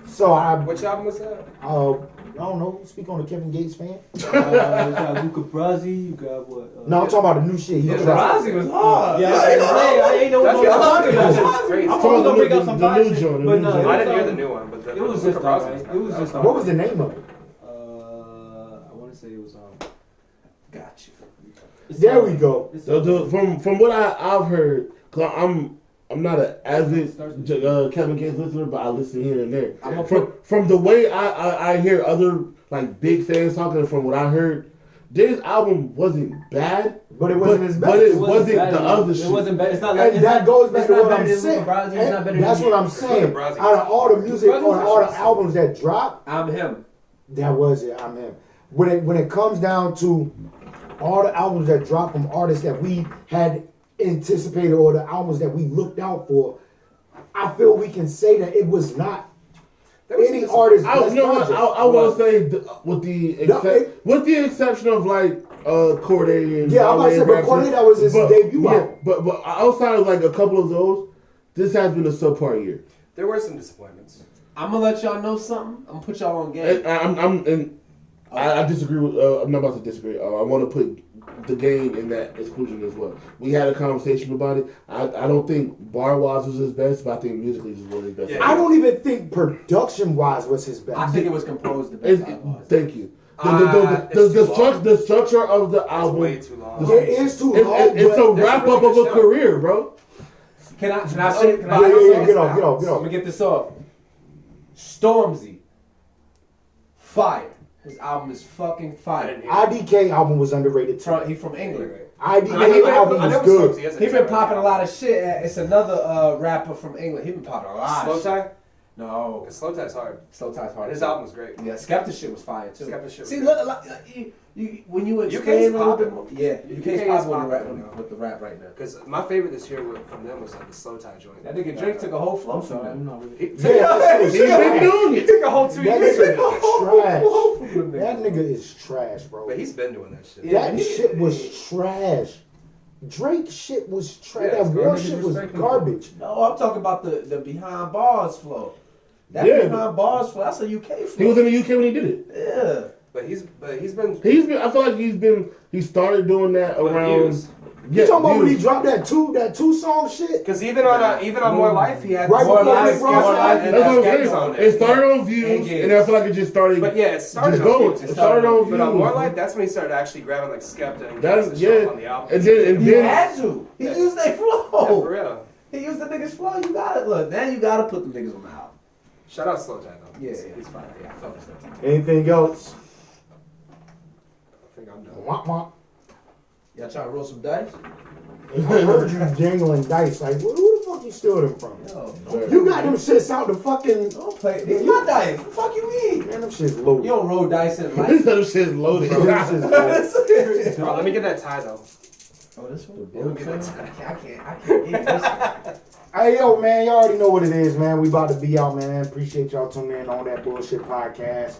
So Which album was that? I don't know. Speak on the Kevin Gates fan. You got Luca Brasi. You got what? No, I'm talking about the new shit. He Yeah, dropped. Brasi was hard. Yeah, I ain't know what That's was the other talking one. about. That's crazy. I'm Talking probably about gonna bring the- up some the fire new shit, joint, the but new no, joint. I didn't hear the new one, but It was Luca just Brasi alright. was It was that just hard. What was the name of it? I want to say it was Got you. There we go. From what I've heard, cause I'm not an avid Kevin Gates listener, but I listen here and there. From the way I hear other like big fans talking, from what I heard, this album wasn't bad, But it wasn't as bad. but it wasn't bad the enough. other It shit. wasn't bad. It's not like And that goes back it's to not what better I'm than saying. Luca Brasi. It's not better That's than what I'm saying. Luca Brasi Out of all the music, Luca Brasi on all the was- albums that dropped, I'm him. that was it. I'm him. When it comes down to all the albums that dropped from artists that we had anticipated or the albums that we looked out for, I feel we can say that it was not There was any some- artist. I, you know what? I want to say with the exception of like Corday and Yeah, I'm about to say, but Rapture, Corday, that was his debut yeah, album. but outside of like a couple of those, this has been a subpar year. There were some disappointments. I'm gonna let y'all know something. I'm gonna put y'all on game. And I disagree with. I'm not about to disagree. I want to put the game in that exclusion as well. We had a conversation about it. I don't think bar wise was his best, but I think musically was one of his best. Yeah. I don't even think production wise was his best. I think it was composed the It's- best. I was. Thank you. It's too long. The structure of the It's album. way too long. It is too long. It's a but- wrap really up of good a show. career, bro. Can I say? Can I Yeah, say yeah, get off. Let me get this off. Stormzy, fire. His album is fucking I fire. didn't hear it. IDK album was underrated too. He from England. IDK album I was know good. Slopes, yes, He it's been right. popping a lot of shit. It's another rapper from England. He been popping a lot. Slow of shit. Tie? No, Slow Tie's hard. Slow Tie's hard. His album was great. Yeah, Skepta shit was fire too. Skepta shit was See, good. look, like, you when you UK's explain a little bit popping. more. Yeah, UK's UK's popping with the rap popping, you know. with the rap right now. Because my favorite this year from them was like the Slow Tie joint. That nigga Drake took a whole flow from I'm them. not really. He Yeah, took He's been doing he it. took a whole 2 That years. nigga is trash. From them That niggas. nigga is trash, bro. But he's been doing that shit. Yeah. That shit was trash. Drake shit was trash. Yeah, it's that war garbage. shit was Respect. garbage. No, I'm talking about the behind bars flow. That Yeah, behind bars flow, that's a UK flow. He was in the UK when he did it. Yeah. But he's been I feel like he started doing that with around. views. You talking about when he views. dropped that two song shit? Because even on More Life, he had Right More before Life, Rick Ross More Life, had and That's what I'm Gangs saying. on It started on views, Gangs. and I feel like it just started. But yeah, it started just on going. views. It started on But on More views. Life, that's when he started actually grabbing like Skepta and That's- Gangs to show yeah. up on the album. And then He had to. He Yeah. used their Yeah, for flow. real. He used the niggas flow. You got it. Look, now you gotta put them niggas on the album. Shout out Slow Tie though. Yeah, He's fine. Yeah, I felt that. Anything else? I think I'm done. Womp womp. Y'all trying to roll some dice? I heard you jangling dice. Like, who the fuck you steal them from? Yo, You got them shits out the fucking. don't play. These my dice. What the fuck you mean? Man, them shits loaded. You don't roll dice in This life. other shit loaded. Them shits loaded. Bro, let me get that tie though. Oh, this one? Yeah, let me get that tie. I can't get this. Hey, yo, man, y'all already know what it is, man. We about to be out, man. Appreciate y'all tuning in on that bullshit podcast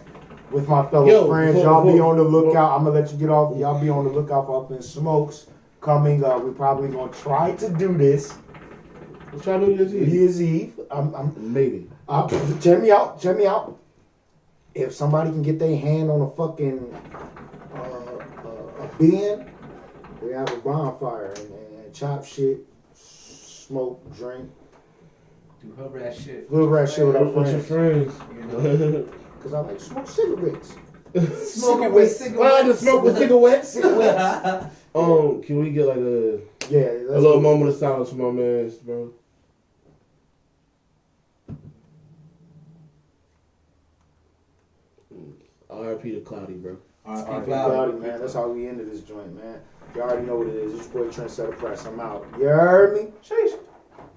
with my fellow Yo, friends. before- Y'all be before- on the lookout. I'm gonna let you get off. Y'all be on the lookout for Up in Smokes coming. We probably gonna try to do this Let's try to do this. New Year's Eve. Maybe. Check me out. Check me out. If somebody can get their hand on a fucking a bin, we have a bonfire and chop shit, smoke, drink, Do hood rat shit. little rat shit with our With your friends. friends. Cause I like to smoke cigarettes. Smoking with Well, cigarettes. to smoke with cigarettes. Cigarettes. Can we get like a Yeah, let's little go. moment of silence for my man, bro? R.I.P. to Cloudy, bro. R.I.P. Cloudy, man. That's how we ended this joint, man. You already know what it is. It's your boy Trendsetter Press. I'm out. You heard me? Sheesh.